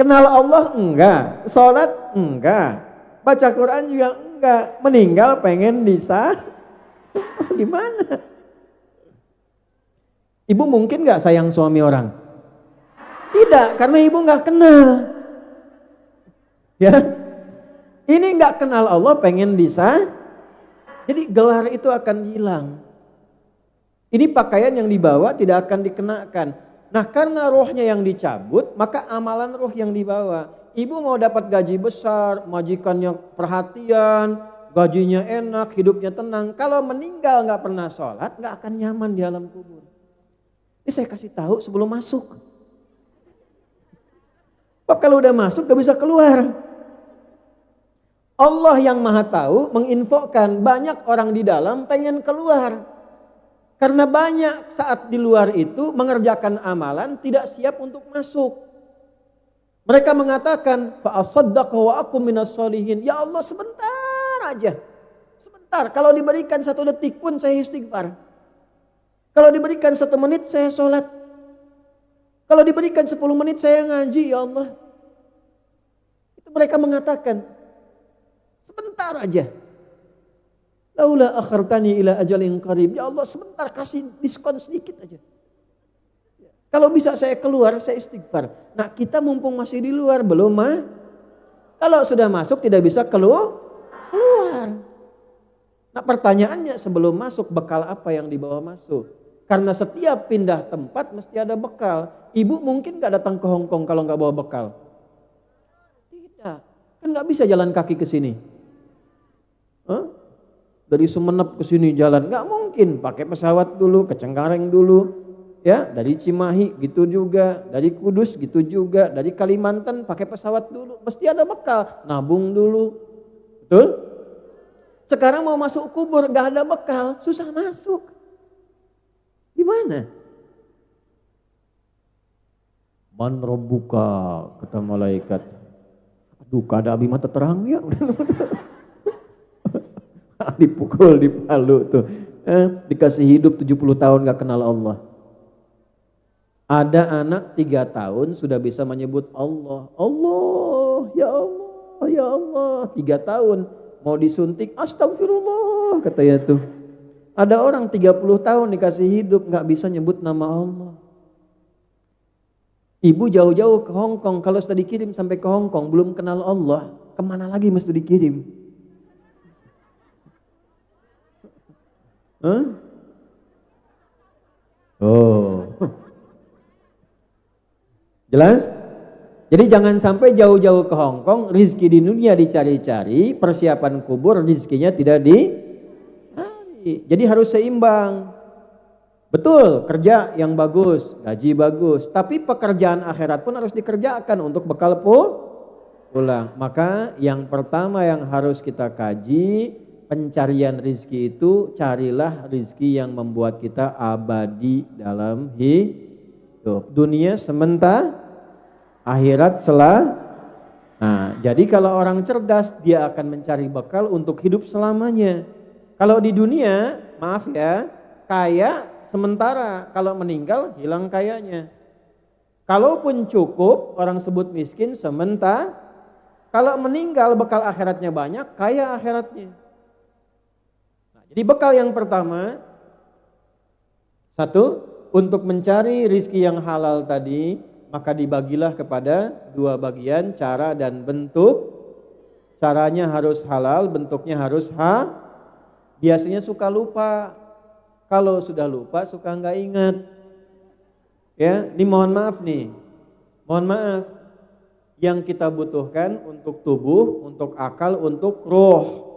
Speaker 2: Kenal Allah enggak, sholat enggak, baca Quran juga enggak, meninggal pengen disayang. Gimana? Ibu mungkin nggak sayang suami orang? Tidak, karena ibu nggak kenal. Ya, ini nggak kenal Allah pengen disayang. Jadi gelar itu akan hilang. Ini pakaian yang dibawa tidak akan dikenakan. Nah, karena rohnya yang dicabut, maka amalan roh yang dibawa. Ibu mau dapat gaji besar, majikannya perhatian, gajinya enak, hidupnya tenang. Kalau meninggal nggak pernah sholat, nggak akan nyaman di alam kubur. Ini saya kasih tahu sebelum masuk. Kalau udah masuk gak bisa keluar. Allah yang maha tahu menginfokan banyak orang di dalam pengen keluar. Karena banyak saat di luar itu mengerjakan amalan tidak siap untuk masuk. Mereka mengatakan, fa'asaddaqa wa akum minas sholihin. Ya Allah sebentar aja. Sebentar, kalau diberikan 1 detik pun saya istighfar. Kalau diberikan 1 menit saya sholat. Kalau diberikan 10 menit saya ngaji, ya Allah. Itu mereka mengatakan, sebentar aja. Laula akhartani ila ajalin qarib. Ya Allah sebentar, kasih diskon sedikit aja. Kalau bisa saya keluar, saya istighfar. Nah kita mumpung masih di luar, belum mah. Kalau sudah masuk tidak bisa keluar. Nah pertanyaannya sebelum masuk, bekal apa yang dibawa masuk? Karena setiap pindah tempat mesti ada bekal. Ibu mungkin gak datang ke Hong Kong kalau gak bawa bekal? Tidak. Kan gak bisa jalan kaki ke sini. Dari Sumenep ke sini jalan, nggak mungkin, pakai pesawat dulu, ke Cengkareng dulu, ya, dari Cimahi gitu juga, dari Kudus gitu juga, dari Kalimantan pakai pesawat dulu, mesti ada bekal, nabung dulu, betul? Sekarang mau masuk kubur, nggak ada bekal, susah masuk, gimana? Man rabbuka, kata malaikat, aduh kada abi mata terang ya. Dipukul di palu tuh, dikasih hidup 70 tahun gak kenal Allah. Ada anak 3 tahun sudah bisa menyebut Allah, Allah, ya Allah, ya Allah. 3 tahun mau disuntik, astagfirullah katanya tuh. Ada orang 30 tahun dikasih hidup gak bisa nyebut nama Allah. Ibu jauh-jauh ke Hong Kong, kalau sudah dikirim sampai ke Hong Kong belum kenal Allah, kemana lagi mesti dikirim? Jelas? Jadi jangan sampai jauh-jauh ke Hong Kong, rizki di dunia dicari-cari, persiapan kubur rizkinya tidak dicari. Jadi harus seimbang. Betul, kerja yang bagus, gaji bagus, tapi pekerjaan akhirat pun harus dikerjakan untuk bekal pulang. Maka yang pertama yang harus kita kaji, pencarian rizki itu, carilah rizki yang membuat kita abadi dalam hidup. Dunia sementara, akhirat Nah, jadi kalau orang cerdas, dia akan mencari bekal untuk hidup selamanya. Kalau di dunia, maaf ya, kaya sementara, kalau meninggal hilang kayanya. Kalaupun cukup, orang sebut miskin sementara. Kalau meninggal bekal akhiratnya banyak, kaya akhiratnya. Jadi bekal yang pertama, 1, untuk mencari rizki yang halal tadi, maka dibagilah kepada 2 bagian, cara dan bentuk. Caranya harus halal, bentuknya harus Biasanya suka lupa. Kalau sudah lupa suka nggak ingat. Ya, ini mohon maaf nih. Mohon maaf. yang kita butuhkan untuk tubuh, untuk akal, untuk roh.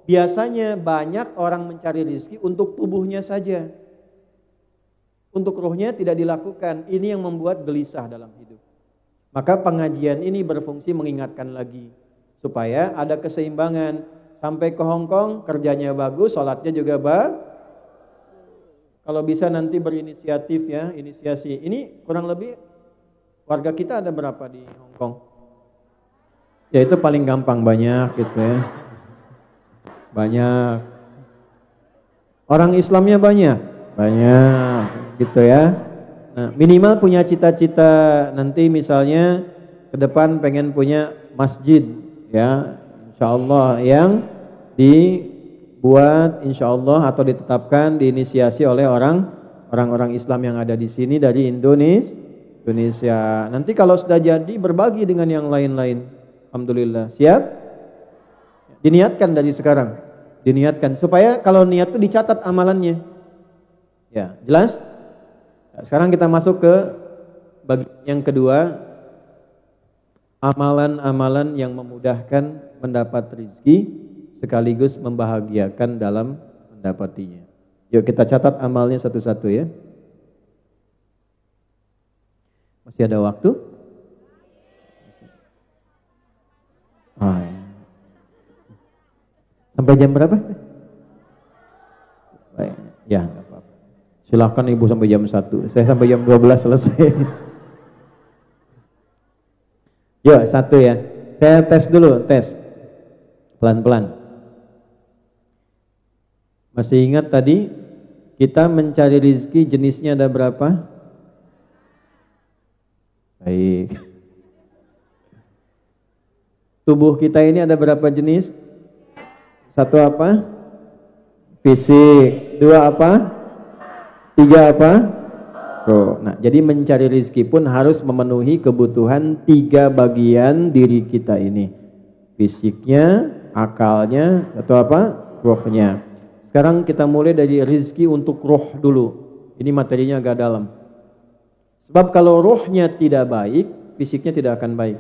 Speaker 2: Biasanya banyak orang mencari rezeki untuk tubuhnya saja. Untuk rohnya tidak dilakukan. Ini yang membuat gelisah dalam hidup. Maka pengajian ini berfungsi mengingatkan lagi. Supaya ada keseimbangan. Sampai ke Hong Kong, kerjanya bagus, sholatnya juga bagus. Kalau bisa nanti berinisiatif ya, inisiasi. Ini kurang lebih warga kita ada berapa di Hong Kong? Ya itu paling gampang, banyak gitu ya. Banyak. Orang Islamnya banyak. Banyak gitu ya. Nah, minimal punya cita-cita nanti misalnya ke depan pengen punya masjid ya. Insyaallah yang dibuat insyaallah atau ditetapkan diinisiasi oleh orang-orang Islam yang ada di sini dari Indonesia. Nanti kalau sudah jadi berbagi dengan yang lain-lain. Alhamdulillah. Siap? Diniatkan dari sekarang. Diniatkan supaya kalau niat itu dicatat amalannya. Ya, jelas? Sekarang kita masuk ke bagian yang kedua. Amalan-amalan yang memudahkan mendapat rezeki sekaligus membahagiakan dalam mendapatinya. Yuk kita catat amalnya satu-satu ya. Masih ada waktu? Oh, ya. Sampai jam berapa? Baik. Ya, enggak apa-apa. Silahkan Ibu sampai jam 1. Saya sampai jam 12 selesai. Yuk, satu ya. Saya tes dulu, tes. Pelan-pelan. Masih ingat tadi kita mencari rezeki jenisnya ada berapa? Baik. Tubuh kita ini ada berapa jenis? Satu apa? Fisik. Dua apa? Tiga apa? Roh. Nah, jadi mencari rezeki pun harus memenuhi kebutuhan 3 bagian diri kita ini. Fisiknya, akalnya, atau apa? Rohnya. Sekarang kita mulai dari rezeki untuk roh dulu. Ini materinya agak dalam. Sebab kalau rohnya tidak baik, fisiknya tidak akan baik.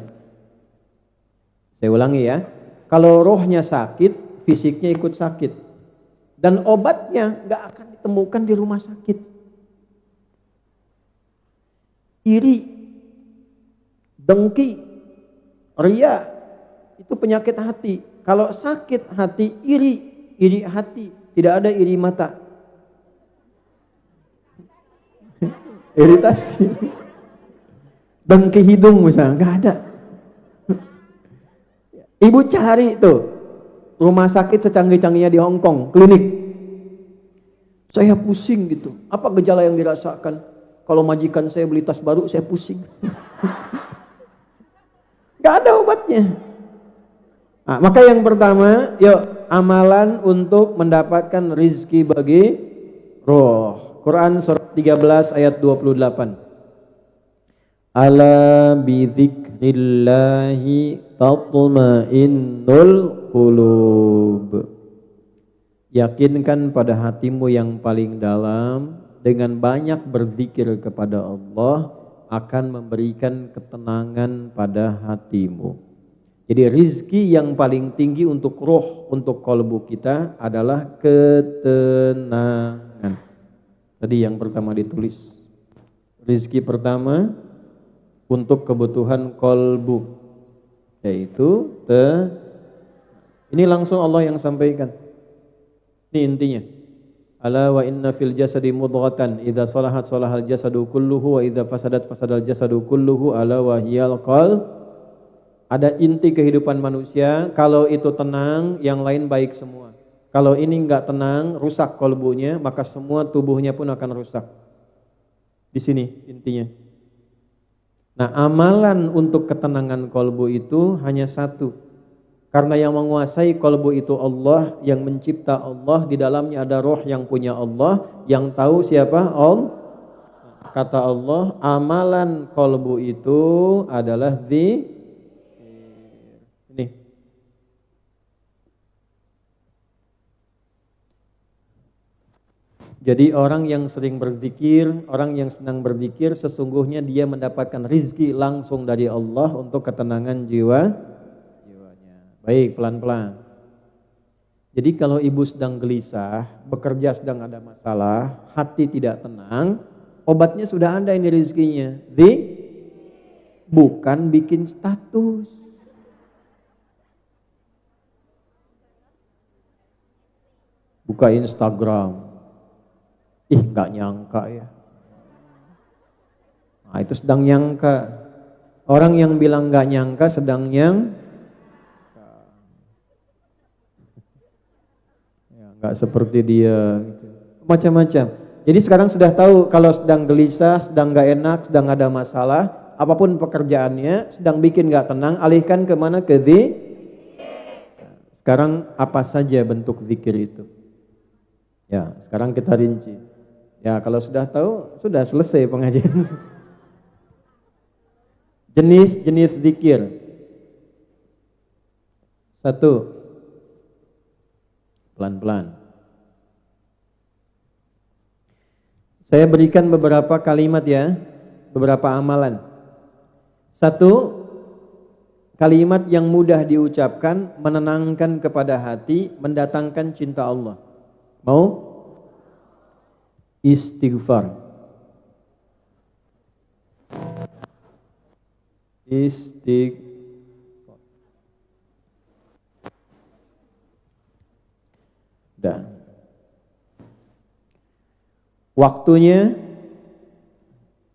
Speaker 2: Saya ulangi ya. Kalau rohnya sakit, fisiknya ikut sakit. Dan obatnya gak akan ditemukan di rumah sakit. Iri, dengki, ria, itu penyakit hati. Kalau sakit hati, iri hati, tidak ada iri mata. Iritasi. Dengki hidung misalnya, nggak ada. Ibu cari tuh rumah sakit secanggih-canggihnya di Hong Kong, klinik. Saya pusing gitu. Apa gejala yang dirasakan? Kalau majikan saya beli tas baru, saya pusing. Gak ada obatnya. Nah, maka yang pertama, yuk amalan untuk mendapatkan rizki bagi roh. Quran surat 13 ayat 28. Ala bidzikrillahi tatma'innul qulub. Yakinkan pada hatimu yang paling dalam, dengan banyak berzikir kepada Allah akan memberikan ketenangan pada hatimu. Jadi rizki yang paling tinggi untuk roh, untuk kolbu kita adalah ketenangan. Tadi yang pertama ditulis. Rizki pertama untuk kebutuhan kolbu, yaitu ini langsung Allah yang sampaikan. Ini intinya. Ala wa inna fil jasadi mudghatan idza salahat salahal jasadu kulluhu wa idza fasadat fasadal jasadu kulluhu ala wa hiyal qalb. Ada inti kehidupan manusia, kalau itu tenang yang lain baik semua. Kalau ini enggak tenang, rusak kolbunya, maka semua tubuhnya pun akan rusak. Di sini intinya. Nah, amalan untuk ketenangan kolbu itu hanya satu. Karena yang menguasai kolbu itu Allah, yang mencipta Allah, di dalamnya ada roh yang punya Allah, yang tahu siapa? Allah. Kata Allah, amalan kolbu itu adalah ini. Jadi orang yang sering berzikir, orang yang senang berzikir, sesungguhnya dia mendapatkan rizki langsung dari Allah untuk ketenangan jiwanya. Baik, pelan-pelan. Jadi kalau ibu sedang gelisah, bekerja sedang ada masalah, hati tidak tenang, obatnya sudah ada ini rizkinya. Bukan bikin status. Buka Instagram. Ih, nggak nyangka ya. Nah, itu sedang nyangka. Orang yang bilang nggak nyangka sedang ya, nggak seperti dia. Gitu. Macam-macam. Jadi sekarang sudah tahu kalau sedang gelisah, sedang nggak enak, sedang ada masalah, apapun pekerjaannya, sedang bikin nggak tenang, alihkan kemana? Ke Sekarang apa saja bentuk zikir itu? Ya, sekarang kita rinci. Ya, kalau sudah tahu, sudah selesai pengajian. Jenis-jenis zikir. 1. Pelan-pelan. Saya berikan beberapa kalimat ya, beberapa amalan. 1. Kalimat yang mudah diucapkan, menenangkan kepada hati, mendatangkan cinta Allah. Mau? Istighfar. Istighfar. Dah. Waktunya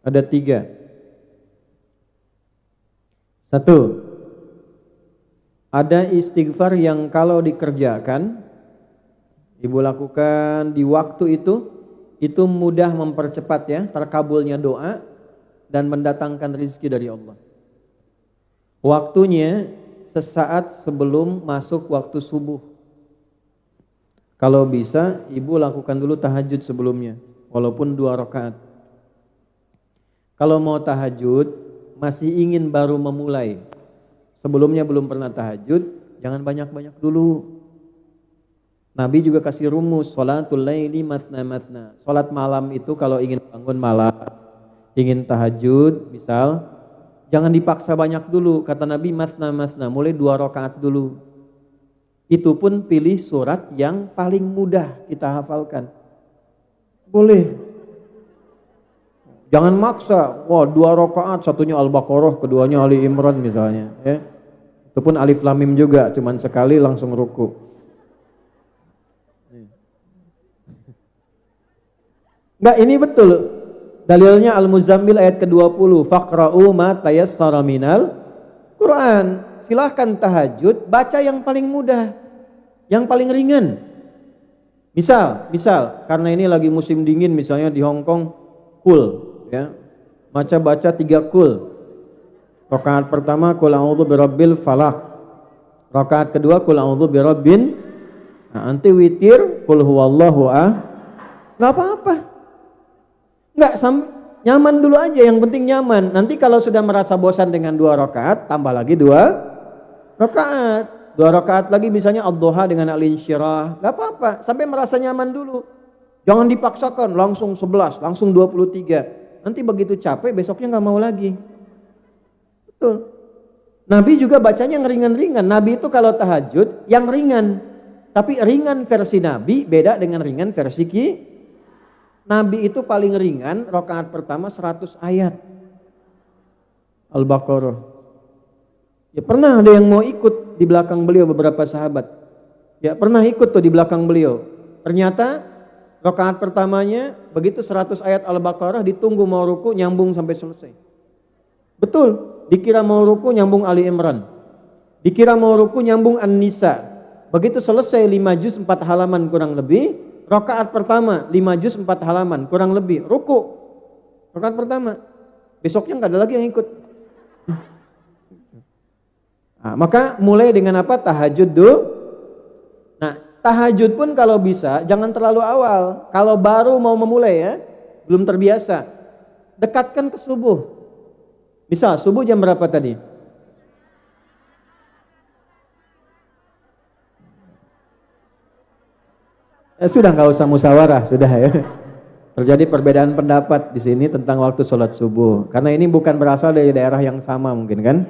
Speaker 2: ada 3. 1. Ada istighfar yang kalau dikerjakan, ibu lakukan di waktu itu mudah mempercepat ya, terkabulnya doa dan mendatangkan rizki dari Allah. Waktunya sesaat sebelum masuk waktu subuh. Kalau bisa, ibu lakukan dulu tahajud sebelumnya, walaupun 2 rakaat. Kalau mau tahajud, masih ingin baru memulai, sebelumnya belum pernah tahajud, jangan banyak-banyak dulu. Nabi juga kasih rumus, sholatul laili matna matna. Sholat malam itu kalau ingin bangun malam, ingin tahajud, misal, jangan dipaksa banyak dulu. Kata Nabi matna matna, mulai 2 rakaat dulu. Itu pun pilih surat yang paling mudah kita hafalkan. Boleh. Jangan maksa, wah 2 rakaat, satunya Al-Baqarah, keduanya Ali Imran misalnya. Ya. Itu pun Alif Lam Mim juga, cuman sekali langsung ruku. Enggak, ini betul. Dalilnya Al-Muzammil ayat ke-20, faqra'u ma tayassara minal Quran. Silahkan tahajud, baca yang paling mudah, yang paling ringan. Misal, karena ini lagi musim dingin misalnya di Hong Kong, kul, ya. Baca 3 kul. Rakaat pertama kul a'udzu birabbil falaq. Rakaat kedua kul a'udzu birabbin. Nah, nanti witir kul huwallahu ahad. Enggak apa-apa. Enggak, nyaman dulu aja, yang penting nyaman. Nanti kalau sudah merasa bosan dengan 2 rakaat, tambah lagi 2 rakaat. 2 rakaat lagi misalnya ad-duha dengan al-insyirah. Enggak apa-apa, sampai merasa nyaman dulu. Jangan dipaksakan langsung 11, langsung 23. Nanti begitu capek besoknya enggak mau lagi. Betul. Nabi juga bacanya yang ringan-ringan. Nabi itu kalau tahajud yang ringan. Tapi ringan versi Nabi beda dengan ringan versi Nabi itu paling ringan, rakaat pertama 100 ayat. Al-Baqarah. Ya pernah ada yang mau ikut di belakang beliau, beberapa sahabat. Ya pernah ikut tuh di belakang beliau. Ternyata rakaat pertamanya begitu 100 ayat Al-Baqarah, ditunggu mau ruku nyambung sampai selesai. Betul, dikira mau ruku nyambung Ali Imran. Dikira mau ruku nyambung An-Nisa. Begitu selesai 5 juz 4 halaman kurang lebih, rakaat pertama 5 juz 4 halaman kurang lebih, ruku. Rakaat pertama. Besoknya enggak ada lagi yang ikut. Nah, maka mulai dengan apa? Tahajud dulu. Nah, tahajud pun kalau bisa jangan terlalu awal. Kalau baru mau memulai ya, belum terbiasa, dekatkan ke subuh. Misal subuh jam berapa tadi? Sudah nggak usah musyawarah, sudah ya. Terjadi perbedaan pendapat di sini tentang waktu sholat subuh. Karena ini bukan berasal dari daerah yang sama mungkin kan.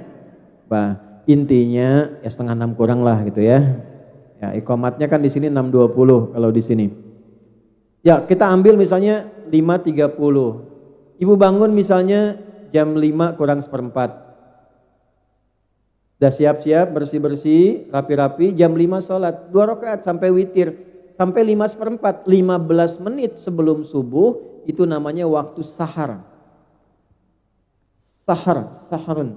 Speaker 2: Intinya ya 5:30 kurang lah gitu ya. Ya, iqamatnya kan di sini 6.20 kalau di sini. Ya, kita ambil misalnya 5.30. Ibu bangun misalnya jam 5 kurang seperempat. Udah siap-siap, bersih-bersih, rapi-rapi, jam 5 sholat, 2 rakaat sampai witir. Sampai 5 seperempat, 15 menit sebelum subuh, itu namanya waktu sahar. Saharun.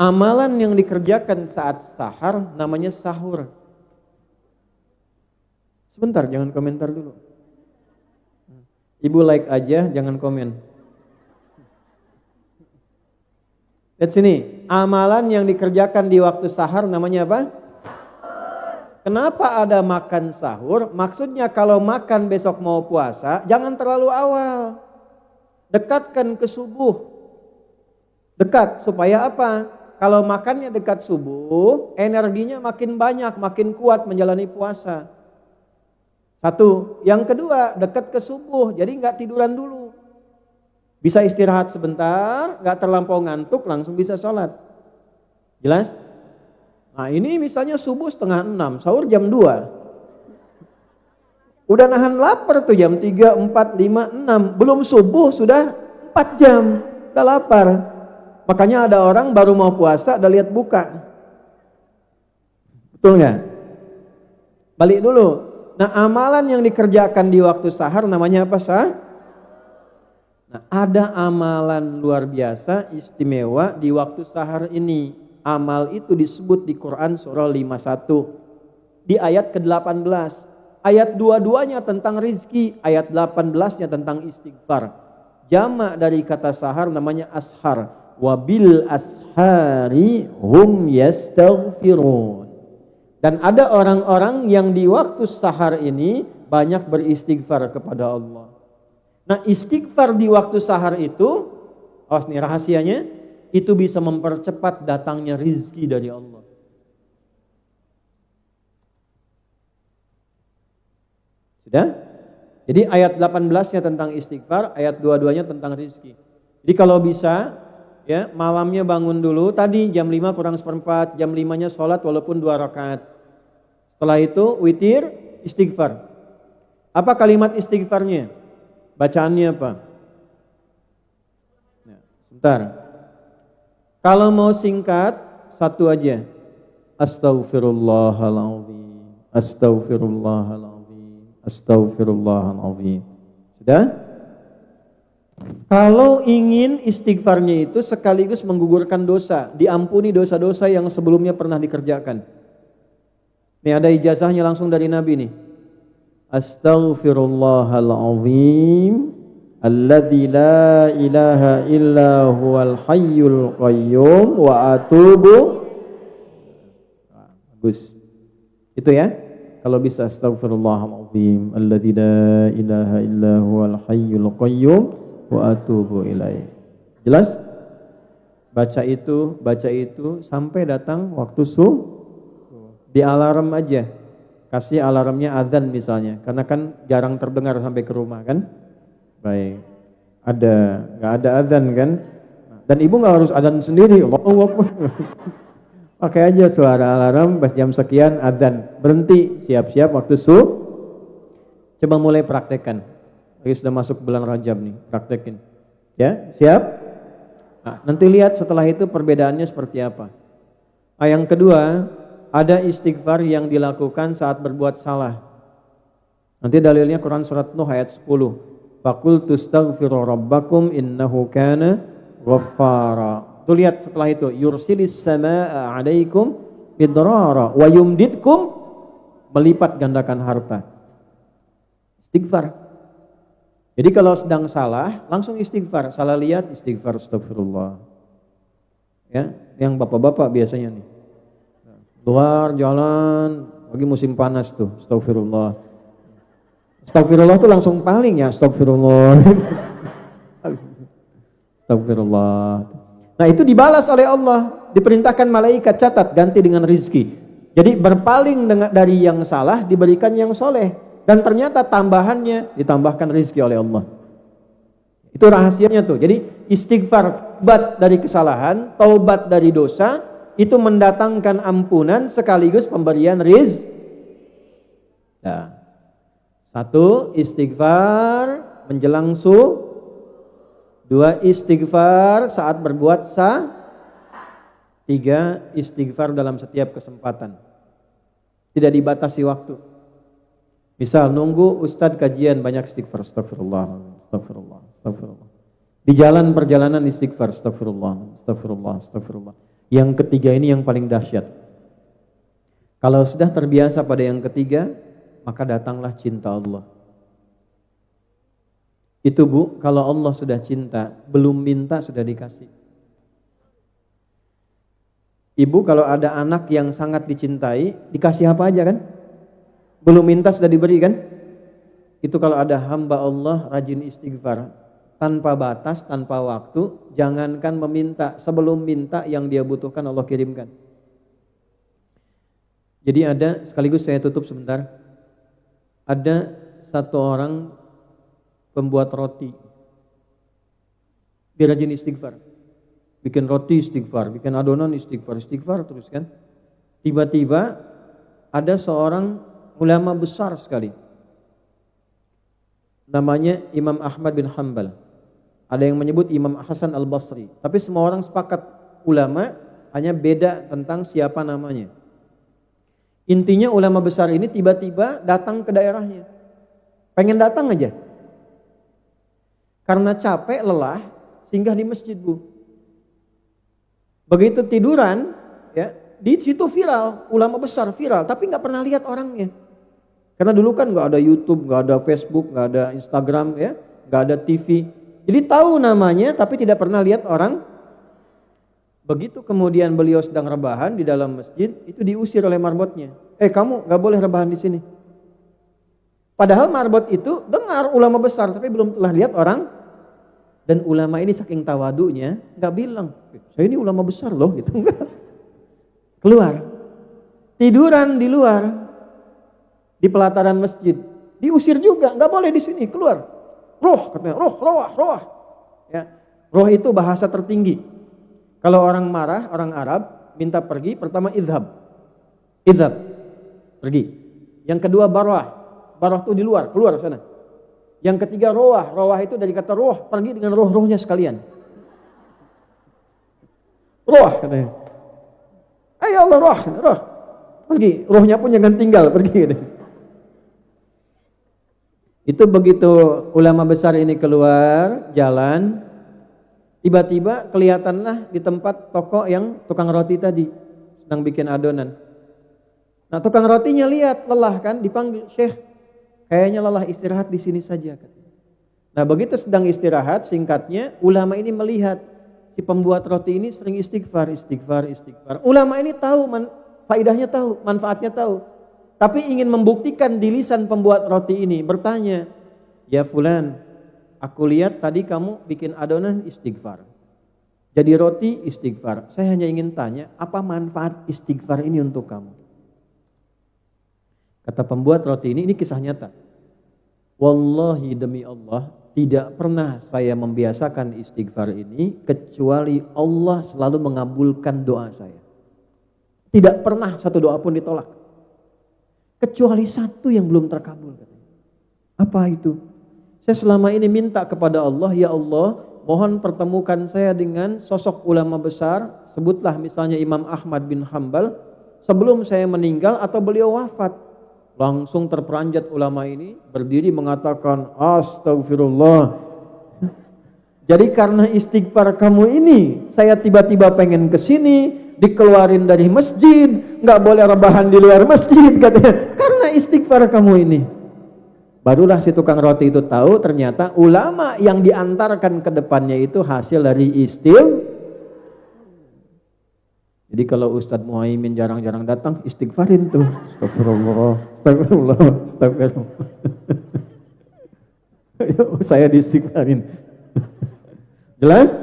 Speaker 2: Amalan yang dikerjakan saat sahar namanya sahur. Sebentar, jangan komentar dulu. Ibu like aja, jangan komen. Lihat sini, amalan yang dikerjakan di waktu sahar namanya apa? Kenapa ada makan sahur? Maksudnya kalau makan besok mau puasa, jangan terlalu awal. Dekatkan ke subuh. Dekat, supaya apa? Kalau makannya dekat subuh, energinya makin banyak, makin kuat menjalani puasa. Satu. Yang kedua, dekat ke subuh, jadi nggak tiduran dulu. Bisa istirahat sebentar, nggak terlampau ngantuk, langsung bisa sholat. Jelas? Nah ini misalnya subuh 5:30, sahur jam 2. Udah nahan lapar tuh jam 3, 4, 5, 6. Belum subuh sudah 4 jam, udah lapar. Makanya ada orang baru mau puasa udah lihat buka. Betul nggak? Balik dulu. Nah amalan yang dikerjakan di waktu sahar namanya apa sah? Nah ada amalan luar biasa istimewa di waktu sahar ini. Amal itu disebut di Quran surah 51 di ayat ke-18. Ayat 22-nya tentang rizki, ayat 18-nya tentang istighfar. Jamak dari kata sahar namanya ashar. Wabil ashari hum yastaghfirun. Dan ada orang-orang yang di waktu sahar ini banyak beristighfar kepada Allah. Nah istighfar di waktu sahar itu, awas nih rahasianya, itu bisa mempercepat datangnya rizki dari Allah. Sudah? Jadi ayat 18-nya tentang istighfar, ayat 22-nya tentang rizki. Jadi kalau bisa, ya malamnya bangun dulu, tadi jam 5 kurang seperempat, jam 5-nya sholat walaupun 2 rakaat. Setelah itu witir, istighfar. Apa kalimat istighfarnya? Bacaannya apa? Ya, sebentar. Kalau mau singkat, satu aja. Astaghfirullahaladzim. Astaghfirullahaladzim. Astaghfirullahaladzim. Sudah? Kalau ingin istighfarnya itu sekaligus menggugurkan dosa, diampuni dosa-dosa yang sebelumnya pernah dikerjakan. Nih ada ijazahnya langsung dari Nabi nih. Astaghfirullahaladzim alladzi la ilaha illa huwal hayyul qayyum wa atubu. Bagus. Itu ya. Kalau bisa astaghfirullahaladzim alladzi la ilaha illa huwal hayyul qayyum wa atubu ilaih. Jelas? Baca itu sampai datang waktu di alarm aja. Kasih alarmnya azan misalnya, karena kan jarang terdengar sampai ke rumah kan? Baik. Enggak ada azan kan? Dan ibu enggak harus azan sendiri. Pakai aja suara alarm pas jam sekian azan. Berhenti, siap-siap waktu Coba mulai praktekkan. Lagi sudah masuk bulan Rajab nih, praktekin. Ya, siap? Nah, nanti lihat setelah itu perbedaannya seperti apa. Yang kedua, ada istighfar yang dilakukan saat berbuat salah. Nanti dalilnya Quran surat Nuh ayat 10. Faqultu astaghfiru rabbakum innahu kana ghaffara. Tuh lihat setelah itu, yursilis samaa 'alaikum midrara wa yumdidkum, melipat gandakan harta. Istighfar. Jadi kalau sedang salah, langsung istighfar. Salah lihat, istighfar, astagfirullah. Ya, yang bapak-bapak biasanya nih. Luar jalan, lagi musim panas tuh, astagfirullah. Astagfirullah tuh langsung paling ya, astagfirullah. Astagfirullah. Nah itu dibalas oleh Allah, diperintahkan malaikat catat, ganti dengan rizki. Jadi berpaling dari yang salah diberikan yang soleh. Dan ternyata tambahannya ditambahkan rezeki oleh Allah. Itu rahasianya tuh. Jadi istighfar, taubat dari kesalahan, taubat dari dosa, itu mendatangkan ampunan sekaligus pemberian rezeki. Nah, 1 istighfar menjelang 2 istighfar saat berbuat 3 istighfar dalam setiap kesempatan. Tidak dibatasi waktu. Misal nunggu ustadz kajian banyak istighfar, astagfirullah, astagfirullah, astagfirullah. Di jalan perjalanan istighfar, astagfirullah, astagfirullah, astagfirullah. Yang ketiga ini yang paling dahsyat. Kalau sudah terbiasa pada yang ketiga, maka datanglah cinta Allah. Itu Bu, kalau Allah sudah cinta, belum minta sudah dikasih. Ibu kalau ada anak yang sangat dicintai, dikasih apa aja kan? Belum minta sudah diberi kan? Itu kalau ada hamba Allah rajin istighfar, tanpa batas, tanpa waktu, jangankan meminta, sebelum minta yang dia butuhkan Allah kirimkan. Jadi ada, sekaligus saya tutup sebentar, ada satu orang pembuat roti, dia rajin istighfar, bikin roti istighfar, bikin adonan istighfar, istighfar terus kan. Tiba-tiba ada seorang ulama besar sekali, namanya Imam Ahmad bin Hanbal. Ada yang menyebut Imam Hasan al-Basri, tapi semua orang sepakat ulama, hanya beda tentang siapa namanya. Intinya ulama besar ini tiba-tiba datang ke daerahnya, pengen datang aja, karena capek, lelah, singgah di masjid Bu. Begitu tiduran, ya di situ viral, ulama besar viral, tapi nggak pernah lihat orangnya. Karena dulu kan nggak ada YouTube, nggak ada Facebook, nggak ada Instagram, ya, nggak ada TV. Jadi tahu namanya, tapi tidak pernah lihat orang. Begitu kemudian beliau sedang rebahan di dalam masjid, itu diusir oleh marbotnya. Kamu nggak boleh rebahan di sini. Padahal marbot itu dengar ulama besar, tapi belum telah lihat orang. Dan ulama ini saking tawadunya, nggak bilang, saya ini ulama besar loh, gitu enggak. Keluar, tiduran di luar, di pelataran masjid, diusir juga, nggak boleh di sini, keluar. Roh, katanya, roh. Ya, roh itu bahasa tertinggi. Kalau orang marah, orang Arab minta pergi, pertama idhab, pergi. Yang kedua barwah itu di luar, keluar sana. Yang ketiga roah itu dari kata roh, pergi dengan roh-rohnya sekalian. Roh katanya. Ayo Allah roh, pergi, rohnya pun jangan tinggal, pergi. Itu begitu ulama besar ini keluar jalan, tiba-tiba kelihatanlah di tempat toko yang tukang roti tadi sedang bikin adonan. Nah tukang rotinya lihat lelah kan, dipanggil, Syekh, kayaknya lelah, istirahat di sini saja. Nah begitu sedang istirahat, singkatnya ulama ini melihat si pembuat roti ini sering istighfar. Ulama ini tahu, faidahnya tahu, manfaatnya tahu. Tapi ingin membuktikan di lisan pembuat roti ini, bertanya, ya fulan, aku lihat tadi kamu bikin adonan istighfar, jadi roti istighfar. Saya hanya ingin tanya, apa manfaat istighfar ini untuk kamu? Kata pembuat roti ini kisah nyata. Wallahi demi Allah, tidak pernah saya membiasakan istighfar ini kecuali Allah selalu mengabulkan doa saya. Tidak pernah satu doa pun ditolak. Kecuali satu yang belum terkabul. Apa itu? Saya selama ini minta kepada Allah, ya Allah, mohon pertemukan saya dengan sosok ulama besar, sebutlah misalnya Imam Ahmad bin Hanbal, sebelum saya meninggal atau beliau wafat. Langsung terperanjat ulama ini, berdiri mengatakan, astagfirullah. Jadi karena istighfar kamu ini, saya tiba-tiba pengen kesini, dikeluarin dari masjid, nggak boleh rebahan di luar masjid katanya, karena istighfar kamu ini. Barulah si tukang roti itu tahu ternyata ulama yang diantarkan ke depannya itu hasil dari Jadi kalau Ustadz Muhaimin jarang-jarang datang, istighfarin tuh. Astagfirullah. Saya diistighfarin. Jelas?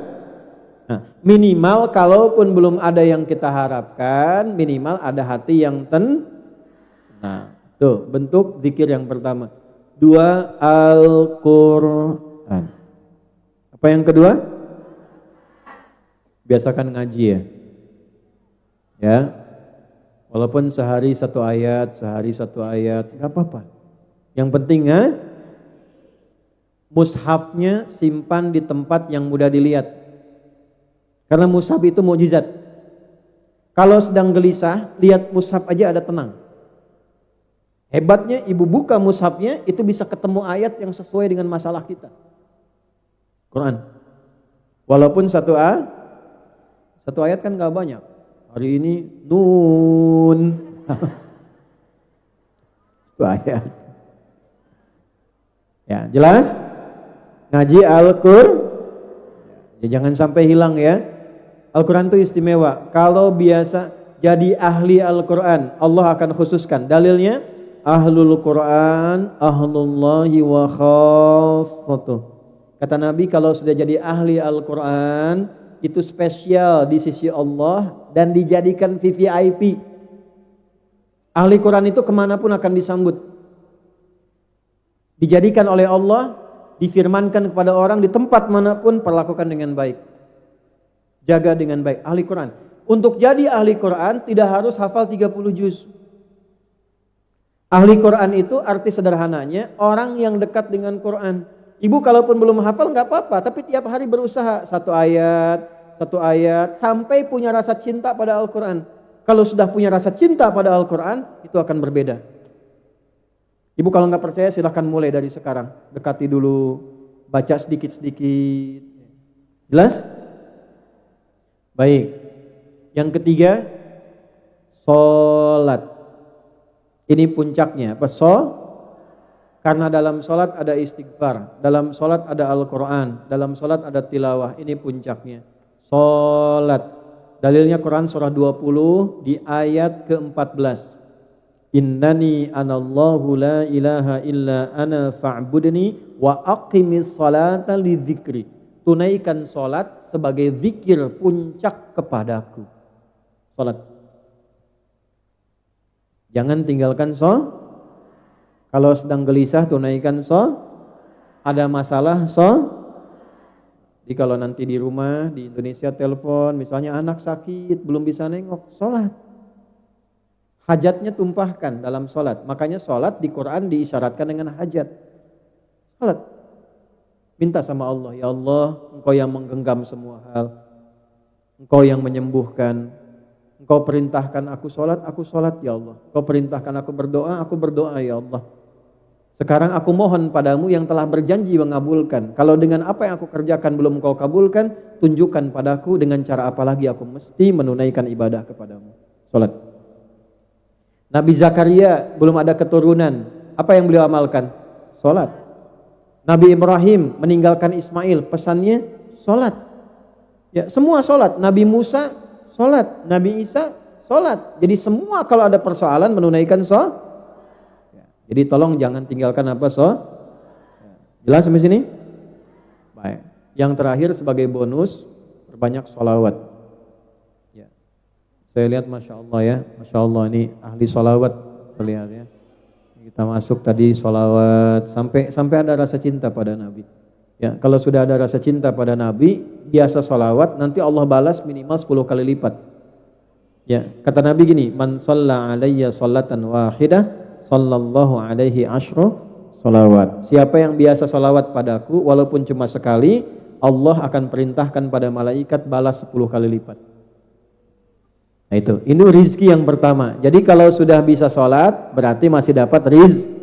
Speaker 2: Nah, minimal kalaupun belum ada yang kita harapkan, minimal ada hati yang tenang. Tuh, bentuk zikir yang pertama. 2, Al-Qur'an. Apa yang kedua? Biasakan ngaji ya. Ya. Walaupun sehari 1 ayat, enggak apa-apa. Yang penting mushafnya simpan di tempat yang mudah dilihat. Karena mushaf itu mukjizat. Kalau sedang gelisah, lihat mushaf aja ada tenang. Hebatnya ibu buka mushafnya itu bisa ketemu ayat yang sesuai dengan masalah kita. Quran. Walaupun satu ayat kan gak banyak. Hari ini Nun. Satu ayat. Ya, jelas? Ngaji Al-Qur'an. Ya, jangan sampai hilang ya. Al-Quran itu istimewa. Kalau biasa jadi ahli Al-Quran, Allah akan khususkan. Dalilnya Ahlul Quran, ahlullahi wa khassatuh. Kata Nabi kalau sudah jadi ahli Al-Quran, itu spesial di sisi Allah dan dijadikan VVIP. Ahli Quran itu kemanapun akan disambut. Dijadikan oleh Allah, difirmankan kepada orang di tempat manapun, perlakukan dengan baik. Jaga dengan baik. Ahli Quran. Untuk jadi ahli Quran tidak harus hafal 30 juz. Ahli Quran itu arti sederhananya orang yang dekat dengan Quran. Ibu kalaupun belum hafal nggak apa-apa, tapi tiap hari berusaha 1 ayat sampai punya rasa cinta pada Al-Quran. Kalau sudah punya rasa cinta pada Al-Quran, itu akan berbeda. Ibu kalau nggak percaya silahkan mulai dari sekarang. Dekati dulu, baca sedikit-sedikit. Jelas? Baik. Yang ketiga, sholat. Ini puncaknya. Apa? Karena dalam sholat ada istighfar, dalam sholat ada Al-Quran, dalam sholat ada tilawah. Ini puncaknya. Sholat. Dalilnya Quran surah 20 di ayat ke-14. Innani anallahu la ilaha illa ana fa'budni wa aqimis salata li dzikri. Tunaikan sholat sebagai zikir puncak kepadaku. Sholat. Jangan tinggalkan Kalau sedang gelisah tunaikan Ada masalah Jadi kalau nanti di rumah di Indonesia telepon, misalnya anak sakit belum bisa nengok, sholat. Hajatnya tumpahkan dalam sholat. Makanya sholat di Quran diisyaratkan dengan hajat. Sholat. Minta sama Allah, ya Allah, Engkau yang menggenggam semua hal, Engkau yang menyembuhkan. Engkau perintahkan aku sholat ya Allah. Engkau perintahkan aku berdoa ya Allah. Sekarang aku mohon padamu yang telah berjanji mengabulkan. Kalau dengan apa yang aku kerjakan belum Engkau kabulkan, tunjukkan padaku dengan cara apa lagi aku mesti menunaikan ibadah kepadamu. Sholat. Nabi Zakaria belum ada keturunan. Apa yang beliau amalkan? Sholat. Nabi Ibrahim meninggalkan Ismail, pesannya sholat. Ya, semua sholat. Nabi Musa sholat, Nabi Isa sholat. Jadi semua kalau ada persoalan menunaikan Jadi tolong jangan tinggalkan apa Jelas sampai sini? Baik. Yang terakhir sebagai bonus, perbanyak sholawat. Ya. Saya lihat Masya Allah ya, Masya Allah ini ahli sholawat terlihat ya. Kita masuk tadi sholawat sampai ada rasa cinta pada Nabi. Ya, kalau sudah ada rasa cinta pada Nabi, biasa sholawat, nanti Allah balas minimal 10 kali lipat. Ya, kata Nabi gini, man shalla alayya sholatan wahidah, sallallahu alaihi asyru sholawat. Siapa yang biasa sholawat padaku, walaupun cuma sekali, Allah akan perintahkan pada malaikat balas 10 kali lipat. Nah ini rizki yang pertama. Jadi kalau sudah bisa sholat, berarti masih dapat rizki.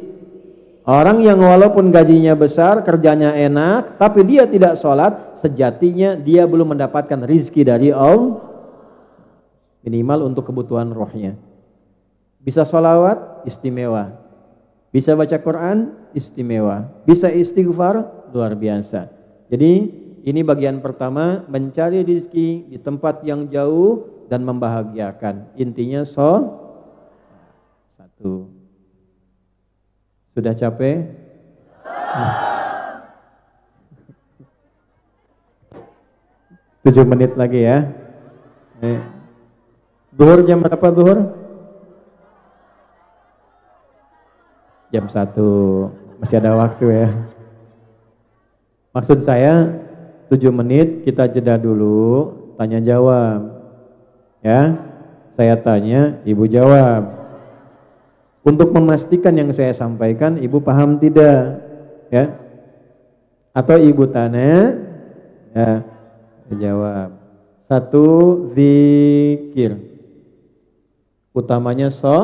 Speaker 2: Orang yang walaupun gajinya besar, kerjanya enak, tapi dia tidak sholat, sejatinya dia belum mendapatkan rizki dari Allah. Minimal untuk kebutuhan rohnya. Bisa sholawat, istimewa. Bisa baca Quran, istimewa. Bisa istighfar, luar biasa. Jadi ini bagian pertama, mencari rizki di tempat yang jauh dan membahagiakan. Intinya satu. Sudah capek? 7 menit lagi ya. Zuhur jam berapa zuhur? Jam 1. Masih ada waktu ya. Maksud saya 7 menit kita jeda dulu, tanya jawab. Ya. Saya tanya, Ibu jawab. Untuk memastikan yang saya sampaikan Ibu paham tidak? Ya. Atau Ibu tanya, ya, jawab. 1, zikir. Utamanya 2.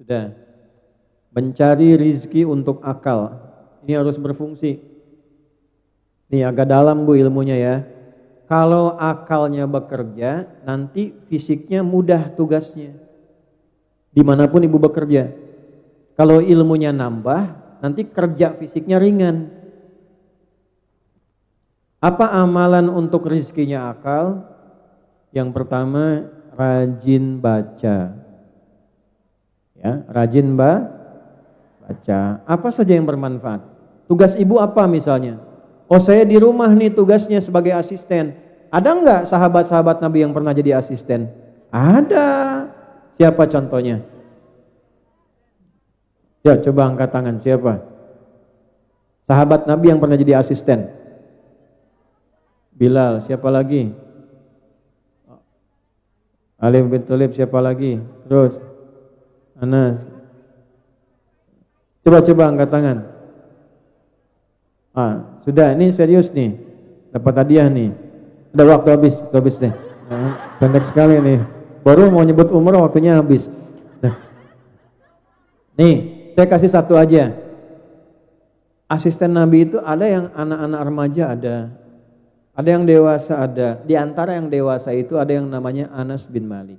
Speaker 2: Sudah. Mencari rizki untuk akal. Ini harus berfungsi. Ini agak dalam Bu ilmunya ya. Kalau akalnya bekerja, nanti fisiknya mudah tugasnya. Dimanapun Ibu bekerja. Kalau ilmunya nambah, nanti kerja fisiknya ringan. Apa amalan untuk rizkinya akal? Yang pertama, rajin baca. Ya, rajin baca. Apa saja yang bermanfaat? Tugas Ibu apa misalnya? Oh, saya di rumah nih tugasnya sebagai asisten. Ada enggak sahabat-sahabat Nabi yang pernah jadi asisten? Ada. Siapa contohnya? Ya, coba angkat tangan. Siapa? Sahabat Nabi yang pernah jadi asisten. Bilal. Siapa lagi? Ali bin Thalib. Siapa lagi? Terus Anas. Coba angkat tangan. Sudah, ini serius nih. Dapat hadiah nih. Udah waktu habis deh. Pendek sekali nih. Baru mau nyebut umur waktunya habis. Nih, saya kasih satu aja. Asisten Nabi itu ada yang anak-anak remaja ada. Ada yang dewasa ada. Di antara yang dewasa itu ada yang namanya Anas bin Malik.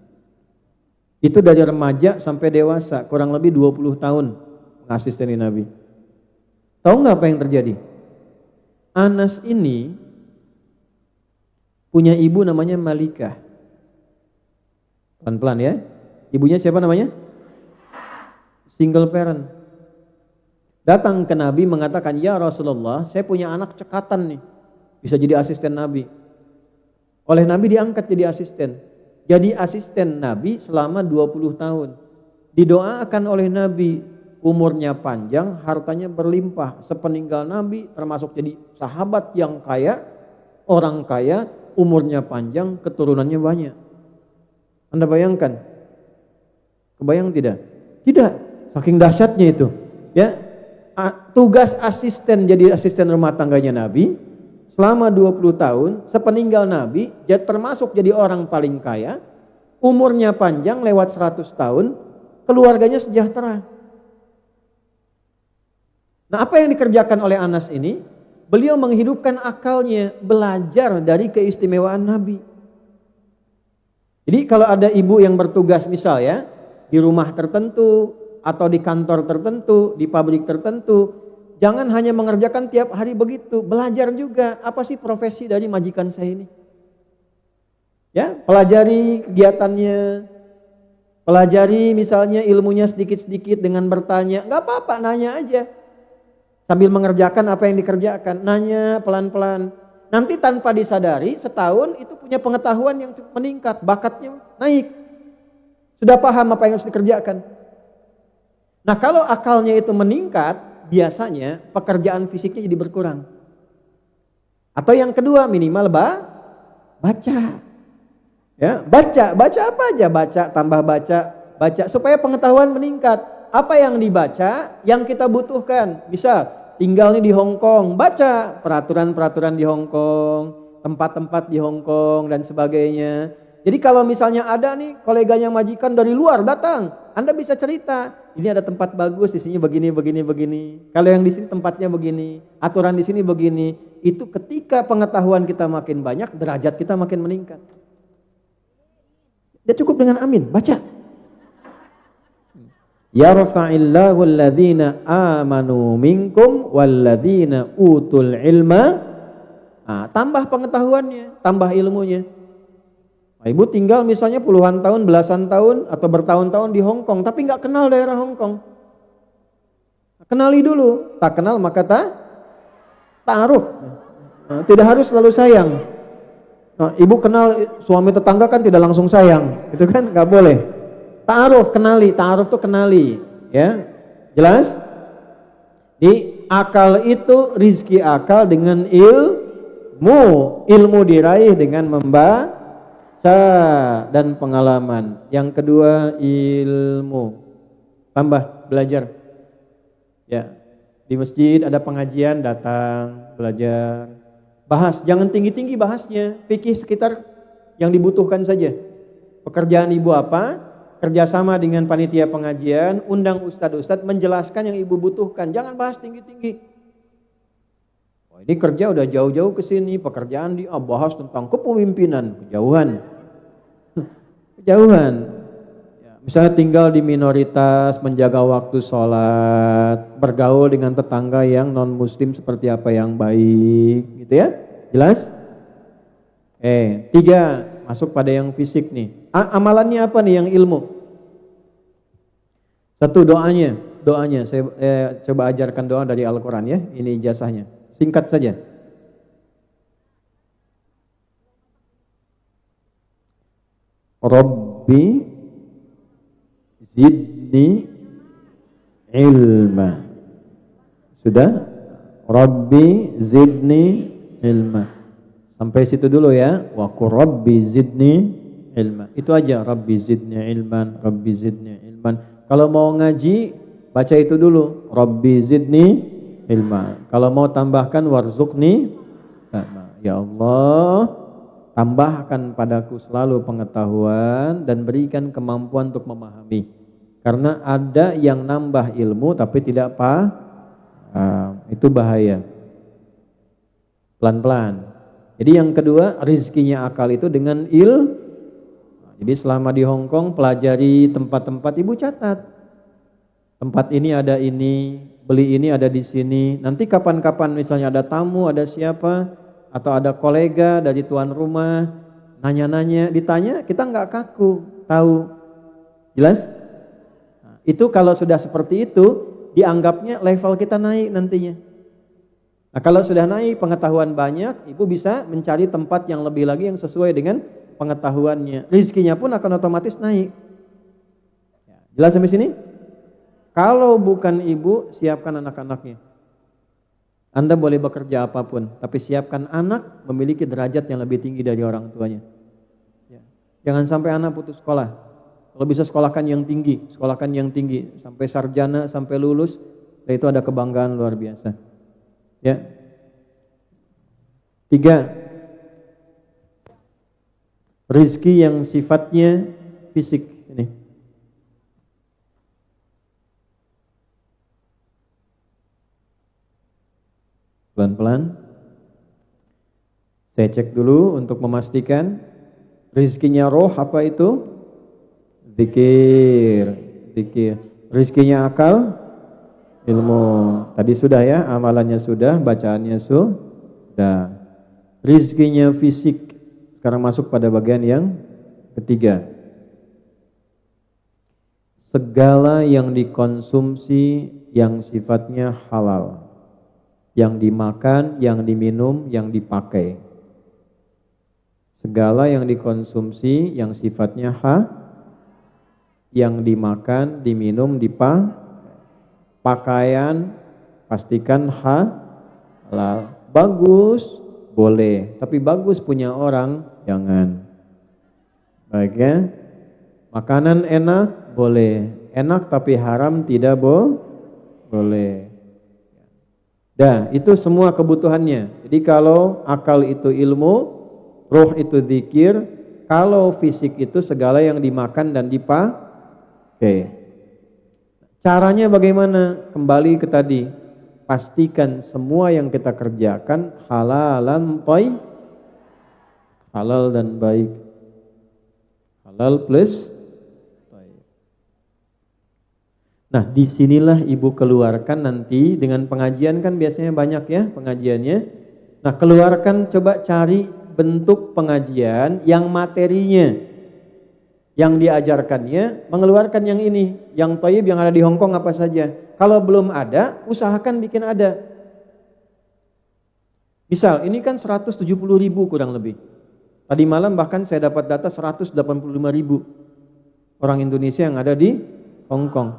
Speaker 2: Itu dari remaja sampai dewasa, kurang lebih 20 tahun mengasisteni Nabi. Tahu nggak apa yang terjadi? Anas ini punya ibu namanya Malikah. Pelan-pelan ya. Ibunya siapa namanya? Single parent. Datang ke Nabi mengatakan, "Ya Rasulullah, saya punya anak cekatan nih. Bisa jadi asisten Nabi." Oleh Nabi diangkat jadi asisten. Jadi asisten Nabi selama 20 tahun. Didoakan oleh Nabi, umurnya panjang, hartanya berlimpah. Sepeninggal Nabi termasuk jadi sahabat yang kaya, orang kaya, umurnya panjang, keturunannya banyak. Anda bayangkan? Kebayang tidak? Tidak, saking dahsyatnya itu. Ya, tugas asisten jadi asisten rumah tangganya Nabi selama 20 tahun, sepeninggal Nabi, termasuk jadi orang paling kaya, umurnya panjang lewat 100 tahun, keluarganya sejahtera. Nah, apa yang dikerjakan oleh Anas ini? Beliau menghidupkan akalnya, belajar dari keistimewaan Nabi. Jadi kalau ada ibu yang bertugas misal ya, di rumah tertentu, atau di kantor tertentu, di pabrik tertentu, jangan hanya mengerjakan tiap hari begitu, belajar juga apa sih profesi dari majikan saya ini. Ya, pelajari kegiatannya, pelajari misalnya ilmunya sedikit-sedikit dengan bertanya, nggak apa-apa, nanya aja. Sambil mengerjakan apa yang dikerjakan, nanya pelan-pelan. Nanti tanpa disadari, setahun itu punya pengetahuan yang cukup meningkat, bakatnya naik. Sudah paham apa yang harus dikerjakan. Nah, kalau akalnya itu meningkat, biasanya pekerjaan fisiknya jadi berkurang. Atau yang kedua, minimal baca. Ya, baca apa aja, baca supaya pengetahuan meningkat. Apa yang dibaca, yang kita butuhkan. Misal, tinggal nih di Hong Kong, baca peraturan-peraturan di Hong Kong, tempat-tempat di Hong Kong dan sebagainya. Jadi kalau misalnya ada nih koleganya majikan dari luar datang, Anda bisa cerita, ini ada tempat bagus di sini begini. Kalau yang di sini tempatnya begini, aturan di sini begini. Itu ketika pengetahuan kita makin banyak, derajat kita makin meningkat. Ya cukup dengan amin, baca. Yarfa'illahu alladhina amanu minkum walladhina utul ilma. Tambah pengetahuannya, tambah ilmunya. Ibu tinggal misalnya puluhan tahun, belasan tahun, atau bertahun-tahun di Hong Kong, tapi nggak kenal daerah Hong Kong. Kenali dulu. Tak kenal maka ta'aruf. Tidak harus selalu sayang. Ibu kenal suami tetangga kan tidak langsung sayang, itu kan nggak boleh. Ta'aruf, kenali. Ta'aruf tuh kenali, ya. Jelas? Di akal itu rizki akal dengan ilmu. Ilmu diraih dengan membaca dan pengalaman. Yang kedua ilmu. Tambah belajar. Ya. Di masjid ada pengajian, datang, belajar. Bahas, jangan tinggi-tinggi bahasnya. Fikih sekitar yang dibutuhkan saja. Pekerjaan ibu apa? Kerjasama dengan panitia pengajian, undang ustadz-ustadz menjelaskan yang ibu butuhkan. Jangan bahas tinggi-tinggi. Oh, ini kerja udah jauh-jauh ke sini, pekerjaan bahas tentang kepemimpinan, kejauhan. Kejauhan. Ya, misalnya tinggal di minoritas, menjaga waktu sholat, bergaul dengan tetangga yang non-muslim seperti apa yang baik, gitu ya. Jelas? 3, masuk pada yang fisik nih. Amalannya apa nih yang ilmu? 1 doanya saya coba ajarkan doa dari Al-Quran ya. Ini ijazahnya. Singkat saja. Rabbi zidni ilma. Sudah? Rabbi zidni ilma. Sampai situ dulu ya. Wa qur rabbi zidni ilma. Itu aja. Rabbi zidni ilman. Rabbi zidni ilman. Kalau mau ngaji, baca itu dulu. Rabbi zidni ilma. Kalau mau tambahkan warzuqni. Ya Allah, tambahkan padaku selalu pengetahuan dan berikan kemampuan untuk memahami. Karena ada yang nambah ilmu tapi tidak paham. Itu bahaya. Pelan-pelan. Jadi yang kedua, rizkinya akal itu dengan Jadi selama di Hong Kong pelajari tempat-tempat, ibu catat. Tempat ini ada ini, beli ini ada di sini. Nanti kapan-kapan misalnya ada tamu, ada siapa, atau ada kolega dari tuan rumah, nanya-nanya, ditanya, kita nggak kaku, tahu. Jelas? Nah, itu kalau sudah seperti itu, dianggapnya level kita naik nantinya. Nah kalau sudah naik pengetahuan banyak, ibu bisa mencari tempat yang lebih lagi yang sesuai dengan pengetahuannya. Rizkinya pun akan otomatis naik. Jelas sampai sini? Kalau bukan ibu, siapkan anak-anaknya. Anda boleh bekerja apapun, tapi siapkan anak memiliki derajat yang lebih tinggi dari orang tuanya. Jangan sampai anak putus sekolah. Kalau bisa sekolahkan yang tinggi, sampai sarjana, sampai lulus, itu ada kebanggaan luar biasa. Ya. 3. Rizki yang sifatnya fisik ini. Pelan-pelan. Saya cek dulu untuk memastikan rizkinya roh apa itu? Zikir. Rizkinya akal? Ilmu. Tadi sudah ya, amalannya sudah, bacaannya sudah. Rizkinya fisik. Sekarang masuk pada bagian yang ketiga. Segala yang dikonsumsi yang sifatnya halal. Yang dimakan, yang diminum, yang dipakai. Segala yang dikonsumsi yang sifatnya yang dimakan, diminum, pakaian, pastikan halal. Bagus, boleh. Tapi bagus punya orang, jangan. Baik ya. Makanan enak, boleh. Enak tapi haram tidak boleh. Dah, itu semua kebutuhannya. Jadi kalau akal itu ilmu, roh itu zikir, kalau fisik itu segala yang dimakan dan dipakai. Caranya bagaimana? Kembali ke tadi. Pastikan semua yang kita kerjakan halalan thayyib. Halal dan baik. Halal plus thayyib. Nah, disinilah ibu keluarkan nanti dengan pengajian kan biasanya banyak ya pengajiannya. Nah, keluarkan coba cari bentuk pengajian yang materinya Yang diajarkannya mengeluarkan yang ini, yang thayyib yang ada di Hong Kong apa saja. Kalau belum ada, usahakan bikin ada. Misal, ini kan 170.000 kurang lebih. Tadi malam bahkan saya dapat data 185.000 orang Indonesia yang ada di Hong Kong.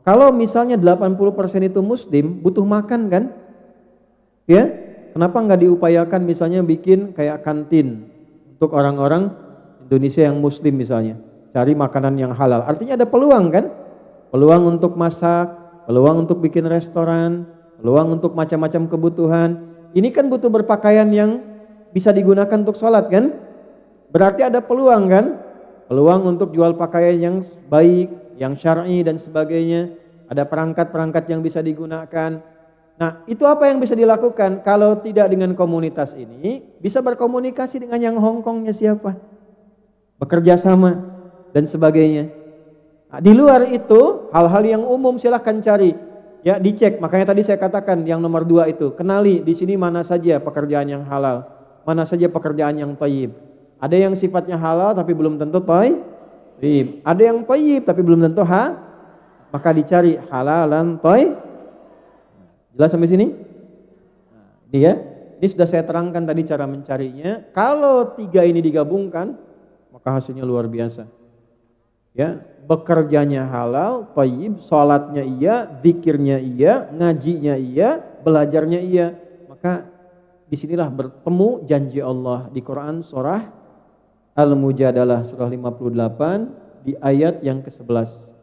Speaker 2: Kalau misalnya 80% itu muslim, butuh makan kan? Ya, kenapa nggak diupayakan misalnya bikin kayak kantin untuk orang-orang Indonesia yang muslim misalnya, cari makanan yang halal. Artinya ada peluang kan? Peluang untuk masak, peluang untuk bikin restoran, peluang untuk macam-macam kebutuhan. Ini kan butuh berpakaian yang bisa digunakan untuk sholat kan? Berarti ada peluang kan? Peluang untuk jual pakaian yang baik, yang syar'i dan sebagainya. Ada perangkat-perangkat yang bisa digunakan. Nah, itu apa yang bisa dilakukan? Kalau tidak dengan komunitas ini, bisa berkomunikasi dengan yang Hong Kongnya siapa? Bekerja sama dan sebagainya. Nah, di luar itu, hal-hal yang umum silahkan cari. Ya, dicek. Makanya tadi saya katakan yang nomor 2 itu, kenali di sini mana saja pekerjaan yang halal, mana saja pekerjaan yang thayyib. Ada yang sifatnya halal tapi belum tentu thayyib. Ada yang thayyib tapi belum tentu maka dicari halalan thayyib. Jelas sampai sini? Nah, ini ya. Ini sudah saya terangkan tadi cara mencarinya. Kalau 3 ini digabungkan, maka hasilnya luar biasa. Ya, bekerjanya halal, thayyib, salatnya iya, zikirnya iya, ngajinya iya, belajarnya iya. Maka disinilah bertemu janji Allah di Quran surah Al-Mujadalah surah 58 di ayat yang ke-11.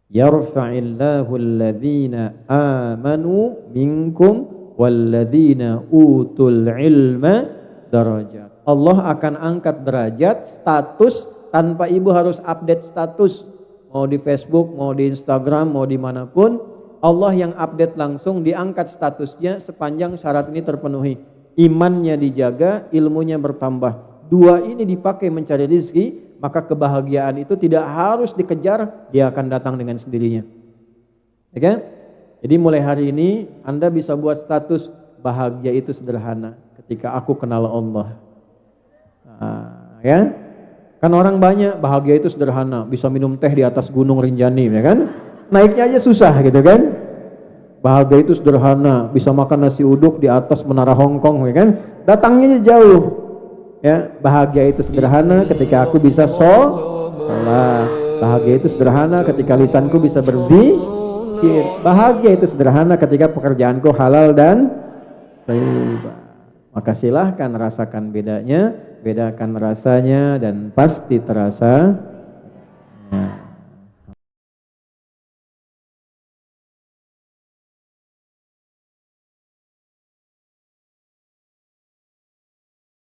Speaker 2: Yarfa'illahu alladhina amanu minkum walladhina utul ilma darajat. Allah akan angkat derajat, status, tanpa ibu harus update status. Mau di Facebook, mau di Instagram, mau dimanapun. Allah yang update langsung, diangkat statusnya sepanjang syarat ini terpenuhi. Imannya dijaga, ilmunya bertambah. 2 ini dipakai mencari rezeki, maka kebahagiaan itu tidak harus dikejar, dia akan datang dengan sendirinya. Ya kan? Jadi mulai hari ini Anda bisa buat status bahagia itu sederhana ketika aku kenal Allah. Nah, ya. Kan orang banyak bahagia itu sederhana, bisa minum teh di atas gunung Rinjani, ya kan? Naiknya aja susah gitu kan? Bahagia itu sederhana, bisa makan nasi uduk di atas menara Hong Kong, ya kan? Datangnya jauh. Ya, bahagia itu sederhana ketika aku bisa sholat. Bahagia itu sederhana ketika lisanku bisa berzikir. Bahagia itu sederhana ketika pekerjaanku halal dan thayyib. Maka silahkan rasakan bedanya, bedakan rasanya dan pasti terasa.